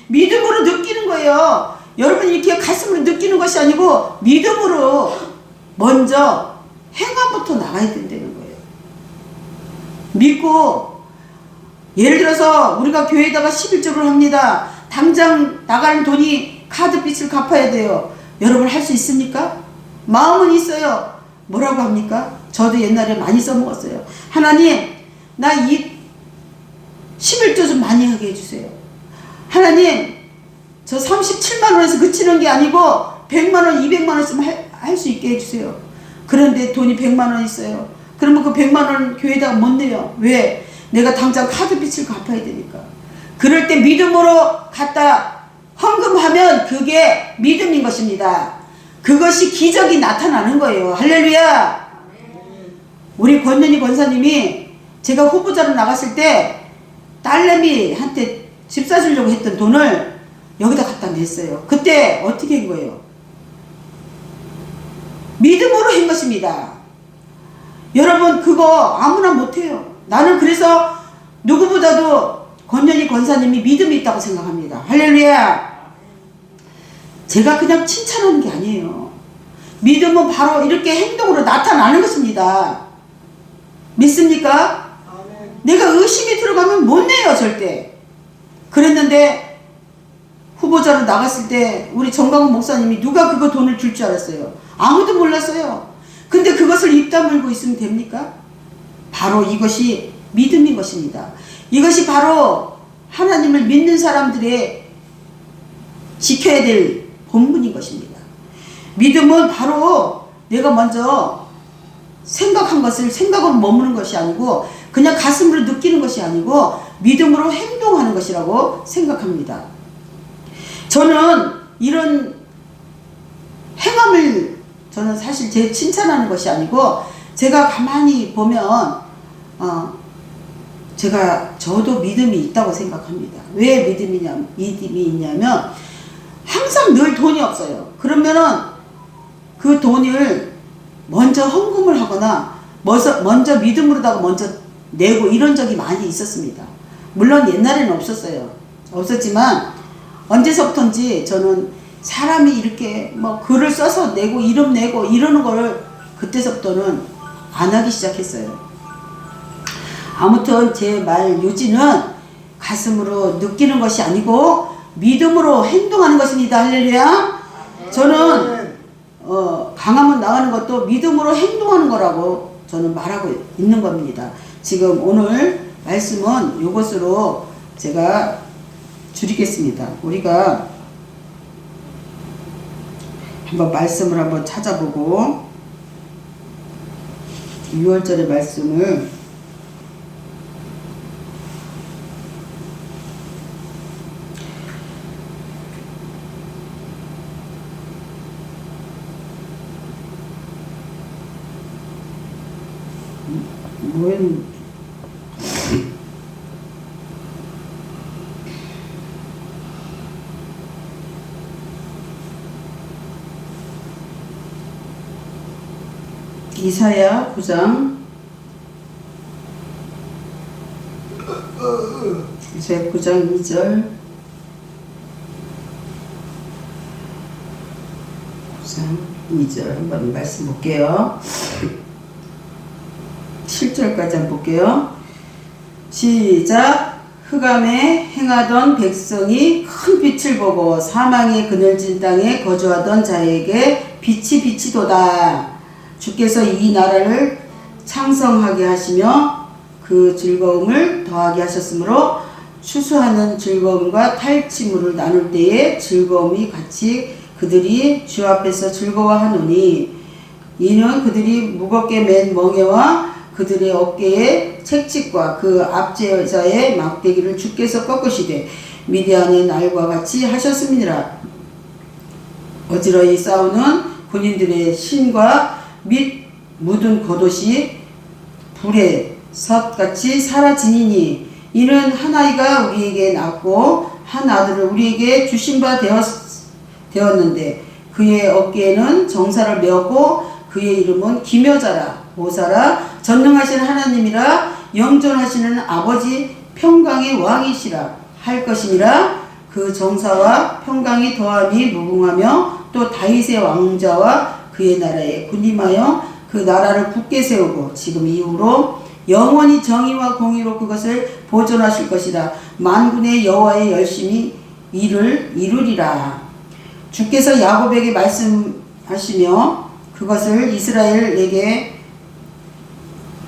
믿음으로 느끼는 거예요. 여러분 이렇게 가슴으로 느끼는 것이 아니고 믿음으로 먼저 행함부터 나가야 된다는 거예요. 믿고 예를 들어서 우리가 교회에다가 11조를 합니다. 당장 나가는 돈이 카드빚을 갚아야 돼요. 여러분 할 수 있습니까? 마음은 있어요. 뭐라고 합니까? 저도 옛날에 많이 써먹었어요. 하나님 나 이 11조 좀 많이 하게 해주세요. 하나님 저 37만원에서 그치는 게 아니고 100만원 200만원 있으면 할 수 있게 해주세요. 그런데 돈이 100만원 있어요. 그러면 그 100만원 교회에다가 못 내요. 왜? 내가 당장 카드빚을 갚아야 되니까. 그럴 때 믿음으로 갖다 헌금하면 그게 믿음인 것입니다. 그것이 기적이 나타나는 거예요. 할렐루야! 우리 권연희 권사님이 제가 후보자로 나갔을 때 딸내미한테 집 사주려고 했던 돈을 여기다 갖다 냈어요. 그때 어떻게 한 거예요? 믿음으로 한 것입니다. 여러분 그거 아무나 못해요. 나는 그래서 누구보다도 권연희 권사님이 믿음이 있다고 생각합니다. 할렐루야! 제가 그냥 칭찬하는 게 아니에요. 믿음은 바로 이렇게 행동으로 나타나는 것입니다. 믿습니까? 내가 의심이 들어가면 못 내요 절대. 그랬는데 후보자로 나갔을 때 우리 정강훈 목사님이 누가 그거 돈을 줄 줄 알았어요? 아무도 몰랐어요. 근데 그것을 입 다물고 있으면 됩니까? 바로 이것이 믿음인 것입니다. 이것이 바로 하나님을 믿는 사람들의 지켜야 될 본분인 것입니다. 믿음은 바로 내가 먼저 생각한 것을 생각으로 머무는 것이 아니고 그냥 가슴으로 느끼는 것이 아니고 믿음으로 행동하는 것이라고 생각합니다. 저는 이런 행함을 저는 사실 제 칭찬하는 것이 아니고 제가 가만히 보면 저도 믿음이 있다고 생각합니다. 왜 믿음이 있냐면 항상 늘 돈이 없어요. 그러면은 그 돈을 먼저 헌금을 하거나 먼저 믿음으로다가 먼저 내고 이런 적이 많이 있었습니다. 물론 옛날에는 없었지만 언제서부턴지 저는 사람이 이렇게 뭐 글을 써서 내고 이름 내고 이러는 걸 그때서부터는 안 하기 시작했어요. 아무튼 제 말 요지는 가슴으로 느끼는 것이 아니고 믿음으로 행동하는 것입니다. 할렐루야. 저는 강화문 나가는 것도 믿음으로 행동하는 거라고 저는 말하고 있는 겁니다. 지금 오늘 말씀은 이것으로 제가 줄이겠습니다. 우리가 한번 말씀을 한번 찾아보고 6월절의 말씀을 이사야 9장 이사야 9장 2절 9장 2절 한번 말씀 볼게요. 7절까지 한번 볼게요. 시작. 흑암에 행하던 백성이 큰 빛을 보고 사망의 그늘진 땅에 거주하던 자에게 빛이 비치도다. 주께서 이 나라를 창성하게 하시며 그 즐거움을 더하게 하셨으므로 추수하는 즐거움과 탈취물을 나눌 때에 즐거움이 같이 그들이 주 앞에서 즐거워하노니 이는 그들이 무겁게 맨 멍에와 그들의 어깨에 채찍과 그 앞제자의 막대기를 주께서 꺾으시되 미디안의 날과 같이 하셨음이니라. 어지러이 싸우는 군인들의 신과 및 묻은 겉옷이 불의 섭같이 사라지니니 이는 한 아이가 우리에게 낳고 한 아들을 우리에게 주신 바 되었는데 그의 어깨에는 정사를 메었고 그의 이름은 기묘자라 보사라 전능하신 하나님이라 영존하시는 아버지 평강의 왕이시라 할 것이니라. 그 정사와 평강이 더함이 무궁하며 또 다윗의 왕자와 그의 나라에 군림하여 그 나라를 굳게 세우고 지금 이후로 영원히 정의와 공의로 그것을 보존하실 것이라. 만군의 여호와의 열심히 이를 이루리라. 주께서 야곱에게 말씀하시며 그것을 이스라엘에게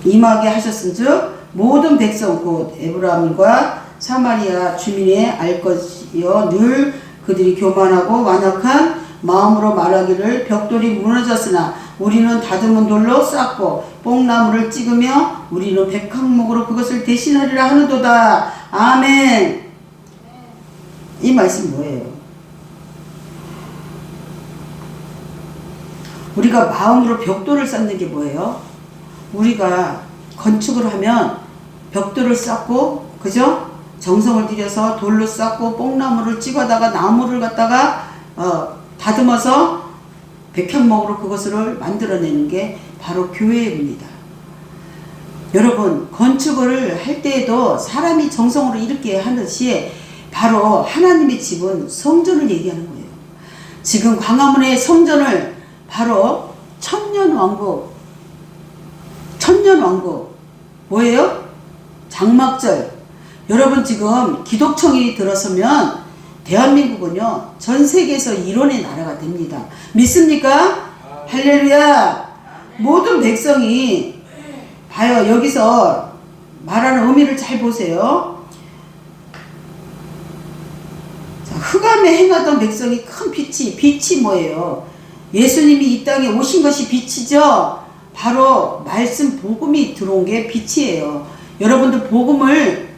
임하게 하셨은즉 모든 백성 곧 에브라임과 사마리아 주민의 알 것이여 늘 그들이 교만하고 완악한 마음으로 말하기를 벽돌이 무너졌으나 우리는 다듬은 돌로 쌓고 뽕나무를 찍으며 우리는 백항목으로 그것을 대신하리라 하는도다. 아멘. 이 말씀 뭐예요? 우리가 마음으로 벽돌을 쌓는 게 뭐예요? 우리가 건축을 하면 벽돌을 쌓고 그죠? 정성을 들여서 돌로 쌓고 뽕나무를 찍어다가 나무를 갖다가 다듬어서 백향목으로 그것을 만들어내는 게 바로 교회입니다. 여러분 건축을 할 때에도 사람이 정성으로 이렇게 하듯이 바로 하나님의 집은 성전을 얘기하는 거예요. 지금 광화문의 성전을 바로 천년왕국 뭐예요? 장막절. 여러분 지금 기독청이 들어서면 대한민국은요 전 세계에서 이론의 나라가 됩니다. 믿습니까? 할렐루야. 모든 백성이 봐요. 여기서 말하는 의미를 잘 보세요. 黑暗에 행하던 백성이 큰 빛이 뭐예요? 예수님이 이 땅에 오신 것이 빛이죠. 바로 말씀 복음이 들어온 게 빛이에요. 여러분들 복음을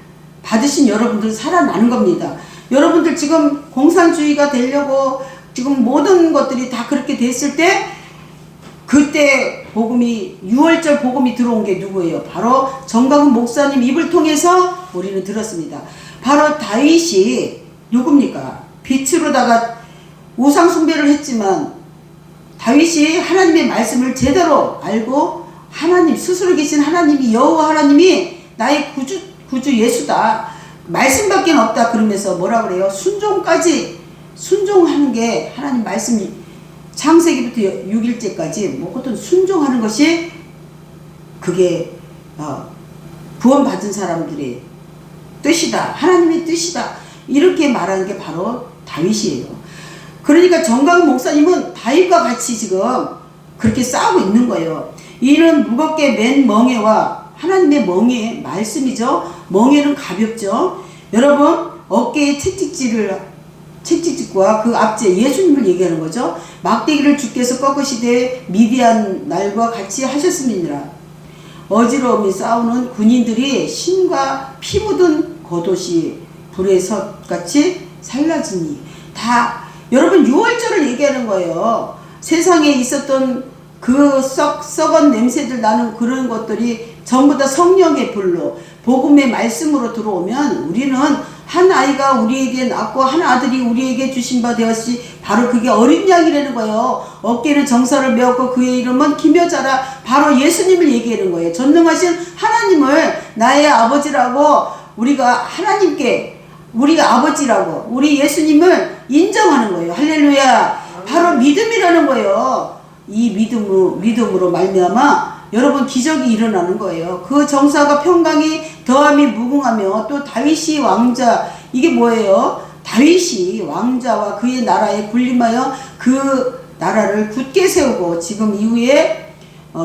받으신 여러분들 살아나는 겁니다. 여러분들 지금 공산주의가 되려고 지금 모든 것들이 다 그렇게 됐을 때 그때 복음이 6월절 복음이 들어온 게 누구예요? 바로 정강훈 목사님 입을 통해서 우리는 들었습니다. 바로 다윗이 누굽니까? 빛으로다가 우상 숭배를 했지만 다윗이 하나님의 말씀을 제대로 알고 하나님 스스로 계신 하나님이 여호와 하나님이 나의 구주 예수다. 말씀밖에 없다. 그러면서 뭐라 그래요? 순종하는 게 하나님 말씀이 창세기부터 6일째까지 모든 순종하는 것이 그게 구원받은 사람들의 뜻이다. 하나님의 뜻이다. 이렇게 말하는 게 바로 다윗이에요. 그러니까 정강훈 목사님은 다윗과 같이 지금 그렇게 싸우고 있는 거예요. 이는 무겁게 맨 멍에와 하나님의 멍에 말씀이죠. 멍에는 가볍죠. 여러분 어깨에 채찍질과 그 앞제 예수님을 얘기하는 거죠. 막대기를 주께서 꺾으시되 미디안 날과 같이 하셨습니다. 어지러움이 싸우는 군인들이 신과 피 묻은 겉옷이 불에 섯같이 살라지니 다 여러분 6월절을 얘기하는 거예요. 세상에 있었던 그 썩은 냄새들 나는 그런 것들이 전부 다 성령의 불로 복음의 말씀으로 들어오면 우리는 한 아이가 우리에게 낳고 한 아들이 우리에게 주신 바 되었지 바로 그게 어린 양이라는 거예요. 어깨는 정사를 메었고 그의 이름은 기묘자라. 바로 예수님을 얘기하는 거예요. 전능하신 하나님을 나의 아버지라고 우리가 하나님께 우리가 아버지라고 우리 예수님을 인정하는 거예요. 할렐루야. 바로 믿음이라는 거예요. 이 믿음으로 말미암아 여러분 기적이 일어나는 거예요. 그 정사가 평강이 더함이 무궁하며 또 다윗이 왕자 이게 뭐예요? 다윗이 왕자와 그의 나라에 군림하여 그 나라를 굳게 세우고 지금 이후에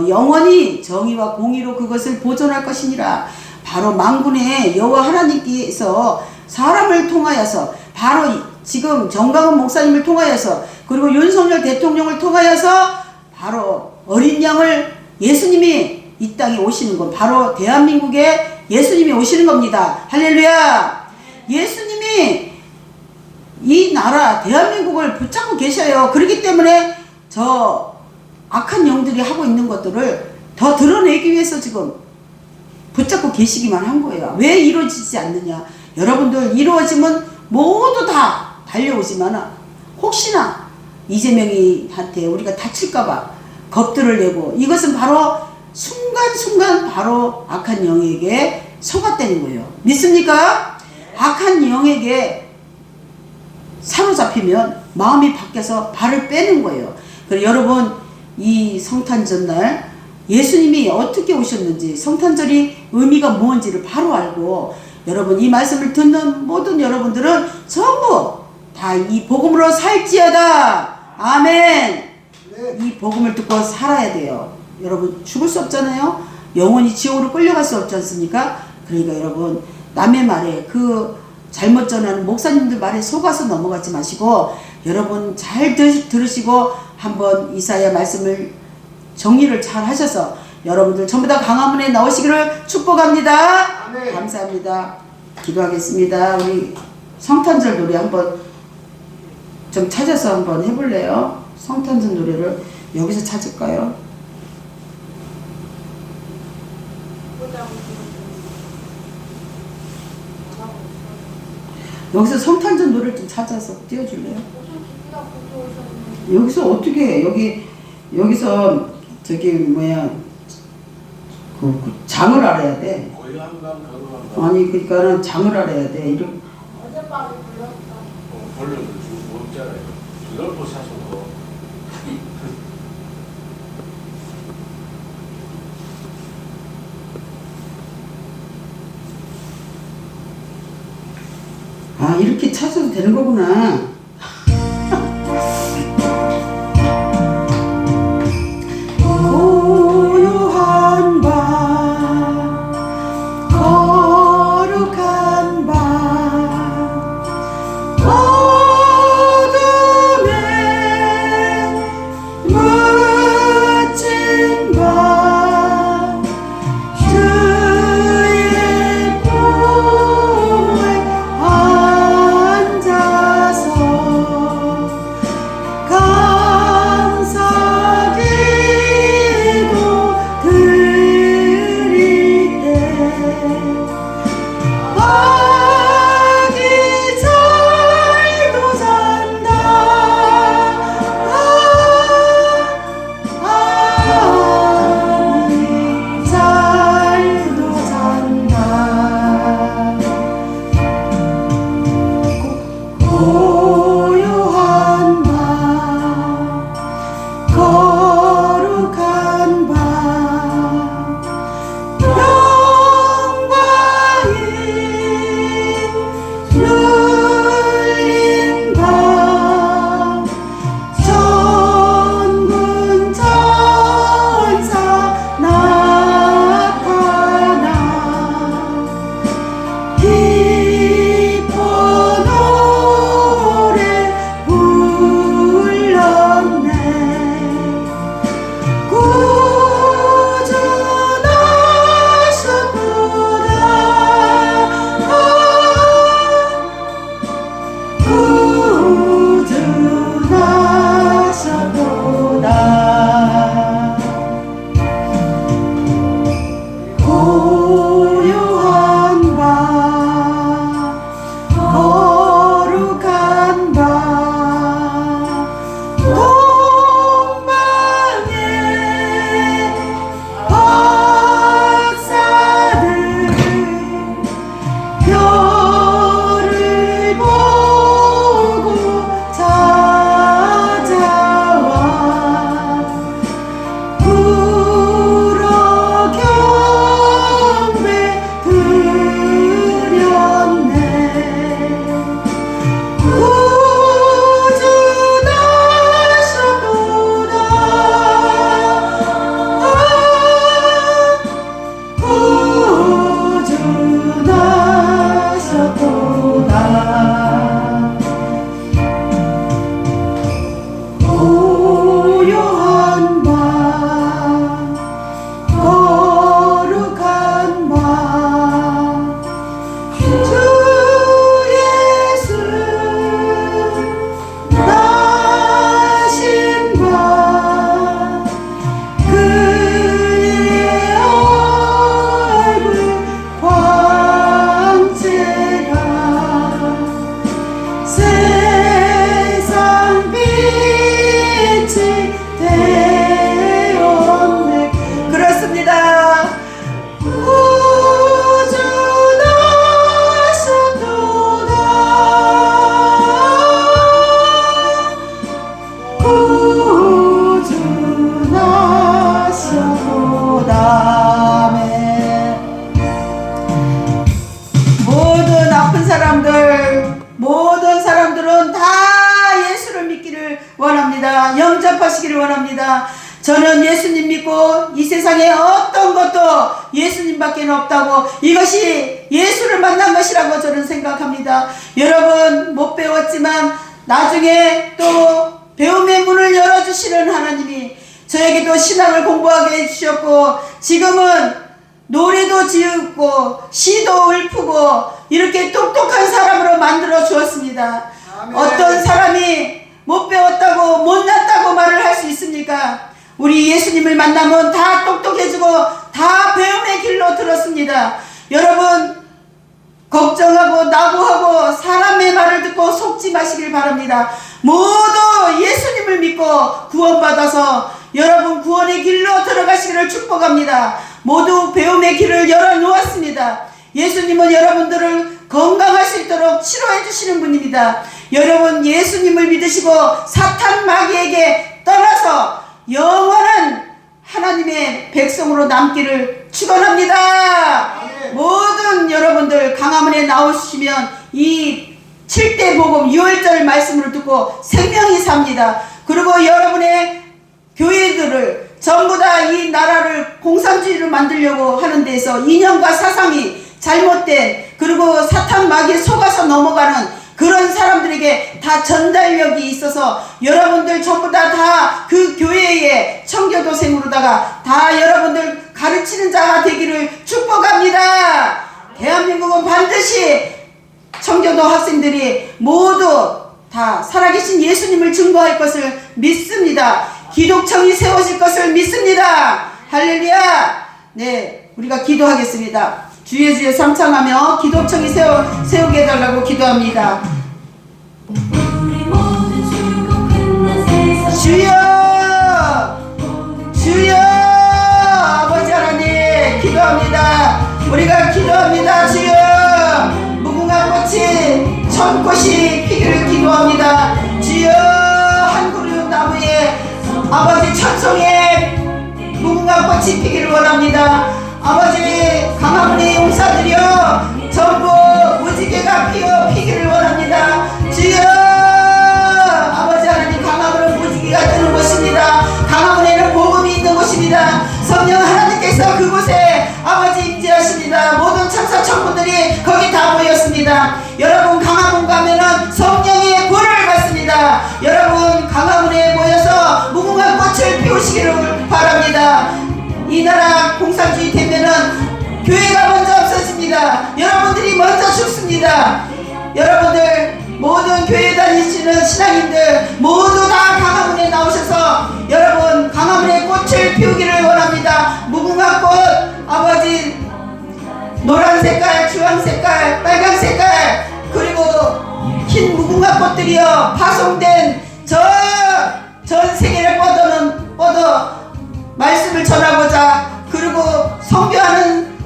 영원히 정의와 공의로 그것을 보존할 것이니라. 바로 만군의 여호와 하나님께서 사람을 통하여서 바로 지금 정강훈 목사님을 통하여서 그리고 윤석열 대통령을 통하여서 바로 어린 양을 예수님이 이 땅에 오시는 건 바로 대한민국에 예수님이 오시는 겁니다. 할렐루야. 예수님이 이 나라 대한민국을 붙잡고 계셔요. 그렇기 때문에 저 악한 영들이 하고 있는 것들을 더 드러내기 위해서 지금 붙잡고 계시기만 한 거예요. 왜 이루어지지 않느냐. 여러분들 이루어지면 모두 다 달려오지만 혹시나 이재명이한테 우리가 다칠까봐 겁들을 내고 이것은 바로 순간순간 바로 악한 영에게 속았다는 거예요. 믿습니까? 악한 영에게 사로잡히면 마음이 바뀌어서 발을 빼는 거예요. 그래서 여러분 이 성탄절날 예수님이 어떻게 오셨는지 성탄절이 의미가 뭔지를 바로 알고 여러분 이 말씀을 듣는 모든 여러분들은 전부 다 이 복음으로 살지어다. 아멘. 이 복음을 듣고 살아야 돼요. 여러분 죽을 수 없잖아요. 영원히 지옥으로 끌려갈 수 없지 않습니까? 그러니까 여러분 남의 말에 그 잘못 전하는 목사님들 말에 속아서 넘어가지 마시고 여러분 잘 들으시고 한번 이사야 말씀을 정리를 잘 하셔서 여러분들 전부 다 강화문에 나오시기를 축복합니다. 아멘. 감사합니다. 기도하겠습니다. 우리 성탄절 노래 한번 좀 찾아서 한번 해볼래요? 성탄절 노래를 여기서 찾을까요? 여기서 성탄절 노래를 좀 찾아서 띄워줄래요? 여기서 어떻게 여기서 저기 뭐야 그 장을 알아야 돼. 아니 그러니까는 장을 알아야 돼. 이런 어젯밤에 불렀어. 없잖아요. 그걸 못 사서. 아 이렇게 찾아도 되는 거구나. 고요한 밤 거룩한 밤 영접하시기를 원합니다. 저는 예수님 믿고 이 세상에 어떤 것도 예수님밖에 없다고, 이것이 예수를 만난 것이라고 저는 생각합니다. 여러분, 못 배웠지만 나중에 또 배움의 문을 열어주시는 하나님이 저에게도 신앙을 공부하게 해주셨고, 지금은 노래도 지었고 시도 읊고 이렇게 똑똑한 사람으로 만들어 주었습니다. 어떤 사람이 못 배웠다고 못났다고 말을 할 수 있습니까? 우리 예수님을 만나면 다 똑똑해지고 다 배움의 길로 들었습니다. 여러분, 걱정하고 낙오하고 사람의 말을 듣고 속지 마시길 바랍니다. 모두 예수님을 믿고 구원받아서 여러분 구원의 길로 들어가시기를 축복합니다. 모두 배움의 길을 열어놓았습니다. 예수님은 여러분들을 건강할 수 있도록 치료해 주시는 분입니다. 여러분, 예수님을 믿으시고 사탄 마귀에게 떠나서 영원한 하나님의 백성으로 남기를 축원합니다. 모든 여러분들 강화문에 나오시면 이 7대 복음 6월절 말씀을 듣고 생명이 삽니다. 그리고 여러분의 교회들을 전부 다 이 나라를 공산주의로 만들려고 하는 데서 이념과 사상이 잘못된, 그리고 사탄 마귀에 속아서 넘어가는 그런 사람들에게 다 전달력이 있어서 여러분들 전부 다 그 교회의 청교도생으로다가 다 여러분들 가르치는 자가 되기를 축복합니다. 대한민국은 반드시 청교도 학생들이 모두 다 살아계신 예수님을 증거할 것을 믿습니다. 기독청이 세워질 것을 믿습니다. 할렐루야. 네, 우리가 기도하겠습니다. 주여 주여 삼창하며 기독청이 세우게 해달라고 기도합니다. 주여 주여 아버지 하나님 기도합니다. 우리가 기도합니다. 주여 무궁화 꽃이 천꽃이 피기를 기도합니다. 주여 한 그루 나무에 아버지 천송에 무궁화 꽃이 피기를 원합니다. 아버지 강화문의 용사들이여 전부 무지개가 피기를 원합니다. 주여 아버지 하나님, 강화문은 무지개가 뜨는 곳입니다. 강화문에는 복음이 있는 곳입니다. 성령 하나님께서 그곳에 아버지 임재하십니다. 모든 천사 천군들이 거기 다 모였습니다. 여러분, 강화문 가면은 성령의 불을 받습니다. 여러분, 강화문에 모여서 무궁화 꽃을 피우시기를 바랍니다. 이 나라 공산주의 되면은 교회가 먼저 없어집니다. 여러분들이 먼저 죽습니다. 여러분들 모든 교회 다니시는 신앙인들 모두 다 강화문에 나오셔서 여러분 강화문의 꽃을 피우기를 원합니다. 무궁화 꽃, 아버지 노란 색깔, 주황 색깔, 빨간 색깔, 그리고 흰 무궁화 꽃들이여 파송된 전 세계를 뻗어 말씀을 전하고자, 그리고 선교하는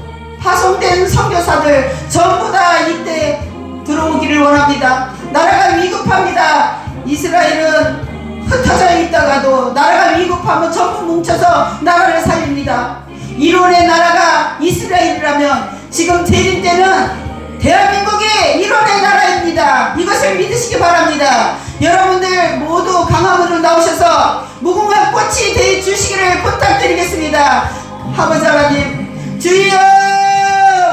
파송된 선교사들 전부 다 이때 들어오기를 원합니다. 나라가 위급합니다. 이스라엘은 흩어져 있다가도 나라가 위급하면 전부 뭉쳐서 나라를 살립니다. 이론의 나라가 이스라엘이라면 지금 재림 때는 대한민국이 이론의 나라입니다. 이것을 믿으시기 바랍니다. 여러분들 모두 강화문으로 나오셔서 무궁화 꽃이 되어 주시기를 부탁드리겠습니다. 아버지 하나님, 주여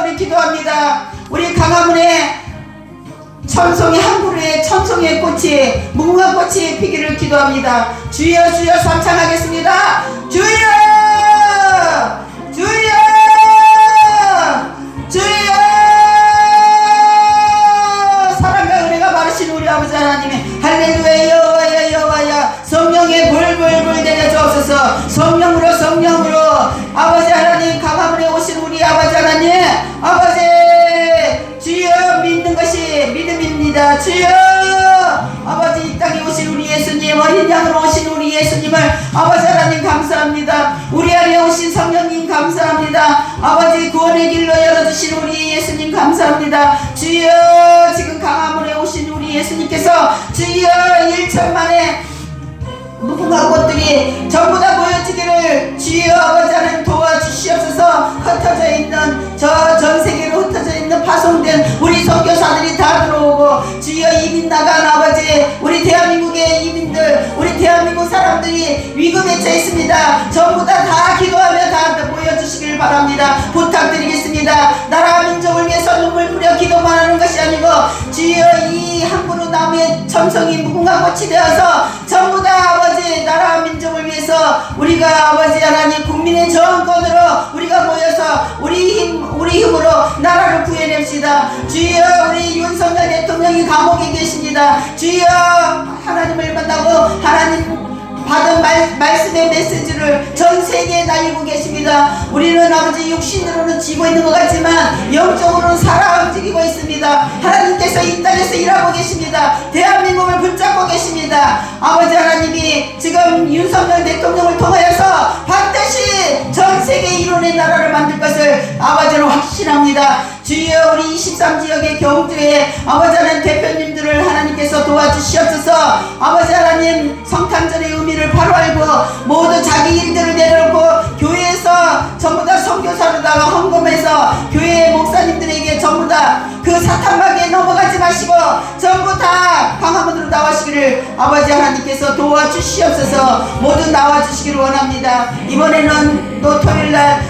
우리 기도합니다. 우리 강화문에 천송이 한 그루에 천송이의 꽃이 무궁화 꽃이 피기를 기도합니다. 주여 주여 삼창하겠습니다. 주여 주여 주여. 사랑과 은혜가 많으신 우리 아버지 하나님의 할렐루야 여호와야 여호와야 성령의 불불불 내려주옵소서. 성령으로 아버지 하나님 강화문에 오신 우리 아버지 하나님, 아버지 주여 믿는 것이 믿음입니다. 주여 아버지 이 땅에 오신 우리 예수님, 어린 양으로 오신 우리 예수님을 아버지 하나님 감사합니다. 우리 안에 오신 성령님 감사합니다. 아버지 구원의 길로 열어주신 우리 예수님 감사합니다. 주여 지금 강화문에 오신 우리 예수님께서 주여 1천만의 무궁화 꽃들이 전부 다 모여지기를 주여 아버지 하나님 도와주시옵소서. 흩어져 있는 전 세계로 흩어져 있는 파송된 우리 선교사들이 다 들어오고, 주여 이민 나간 아버지 우리 대한민국의 이민들, 우리 대한민국 사람들이 위급에 처해 있습니다. 전부 다 기도하며 다 보여주시길 바랍니다. 부탁드리겠습니다. 나라 민족을 위해서 눈물 뿌려 기도만 하는 것이 아니고 주여 이 한 그루 나무의 점성이 무궁화 꽃이 되어서 전부 다 아버지 나라 민족을 위해서 우리가 아버지 하나님 국민의 정권으로 우리가 모여서 우리 힘으로 나라를 구해냅시다. 주여 우리 윤석열 대통령이 감옥에 계십니다. 주여 하나님을 만나고 하나님 받은 말씀의 메시지를 전 세계에 날리고 계십니다. 우리는 아버지 육신으로는 지고 있는 것 같지만 영적으로는 살아 움직이고 있습니다. 하나님께서 이 땅에서 일하고 계십니다. 대한민국을 붙잡고 계십니다. 아버지 하나님이 지금 윤석열 대통령을 통하여서 반드시 전 세계 이론의 나라를 만들 것을 아버지는 확신합니다. 주여 우리 23지역의 경주에 아버지 하나님 대표님들을 하나님께서 도와주시옵소서. 아버지 하나님 성탄절의 의미를 바로 알고 모두 자기 일들을 내려놓고 교회에서 전부 다 선교사로다가 헌금해서 교회 목사님들에게 전부 다 그 사탄마귀에 넘어가지 마시고 전부 다 광화문으로 나와시기를 아버지 하나님께서 도와주시옵소서. 모두 나와주시기를 원합니다. 이번에는 또 토요일날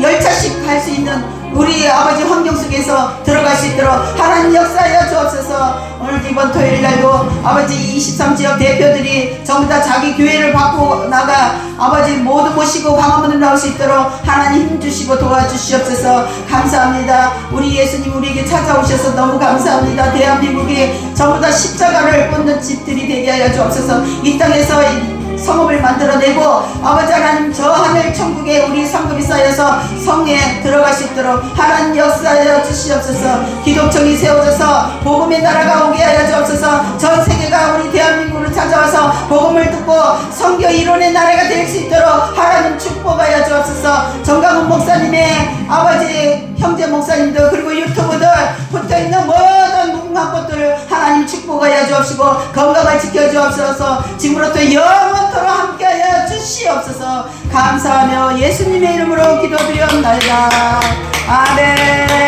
열차씩 갈 수 있는 우리 아버지 환경 속에서 들어갈 수 있도록 하나님 역사하여 주옵소서. 오늘 이번 토요일날도 아버지 23지역 대표들이 전부 다 자기 교회를 받고 나가 아버지 모두 모시고 광화문으로 나올 수 있도록 하나님 힘주시고 도와주시옵소서. 감사합니다. 우리 예수님 우리에게 찾아오셔서 너무 감사합니다. 대한민국이 전부 다 십자가를 꽂는 집들이 되게 하여 주옵소서. 이 땅에서 성읍을 만들어내고 아버지 하나님 저 하늘 천국에 우리 상급이 쌓여서 성에 들어갈 수 있도록 하나님 역사하여 주시옵소서. 기독청이 세워져서 복음의 나라가 오게 하여 주옵소서. 전 세계가 우리 대한민국을 찾아와서 복음을 듣고 선교 이론의 나라가 될 수 있도록 하나님 축복하여 주옵소서. 정강훈 목사님의 아버지 형제 목사님들 그리고 유튜브들 붙어있는 모든 무궁한 꽃들을 하나님 축복하여 주옵시고 건강을 지켜주옵소서. 지금부터 영원토록 함께하여 주시옵소서. 감사하며 예수님의 이름으로 기도드렸나이다. 아멘.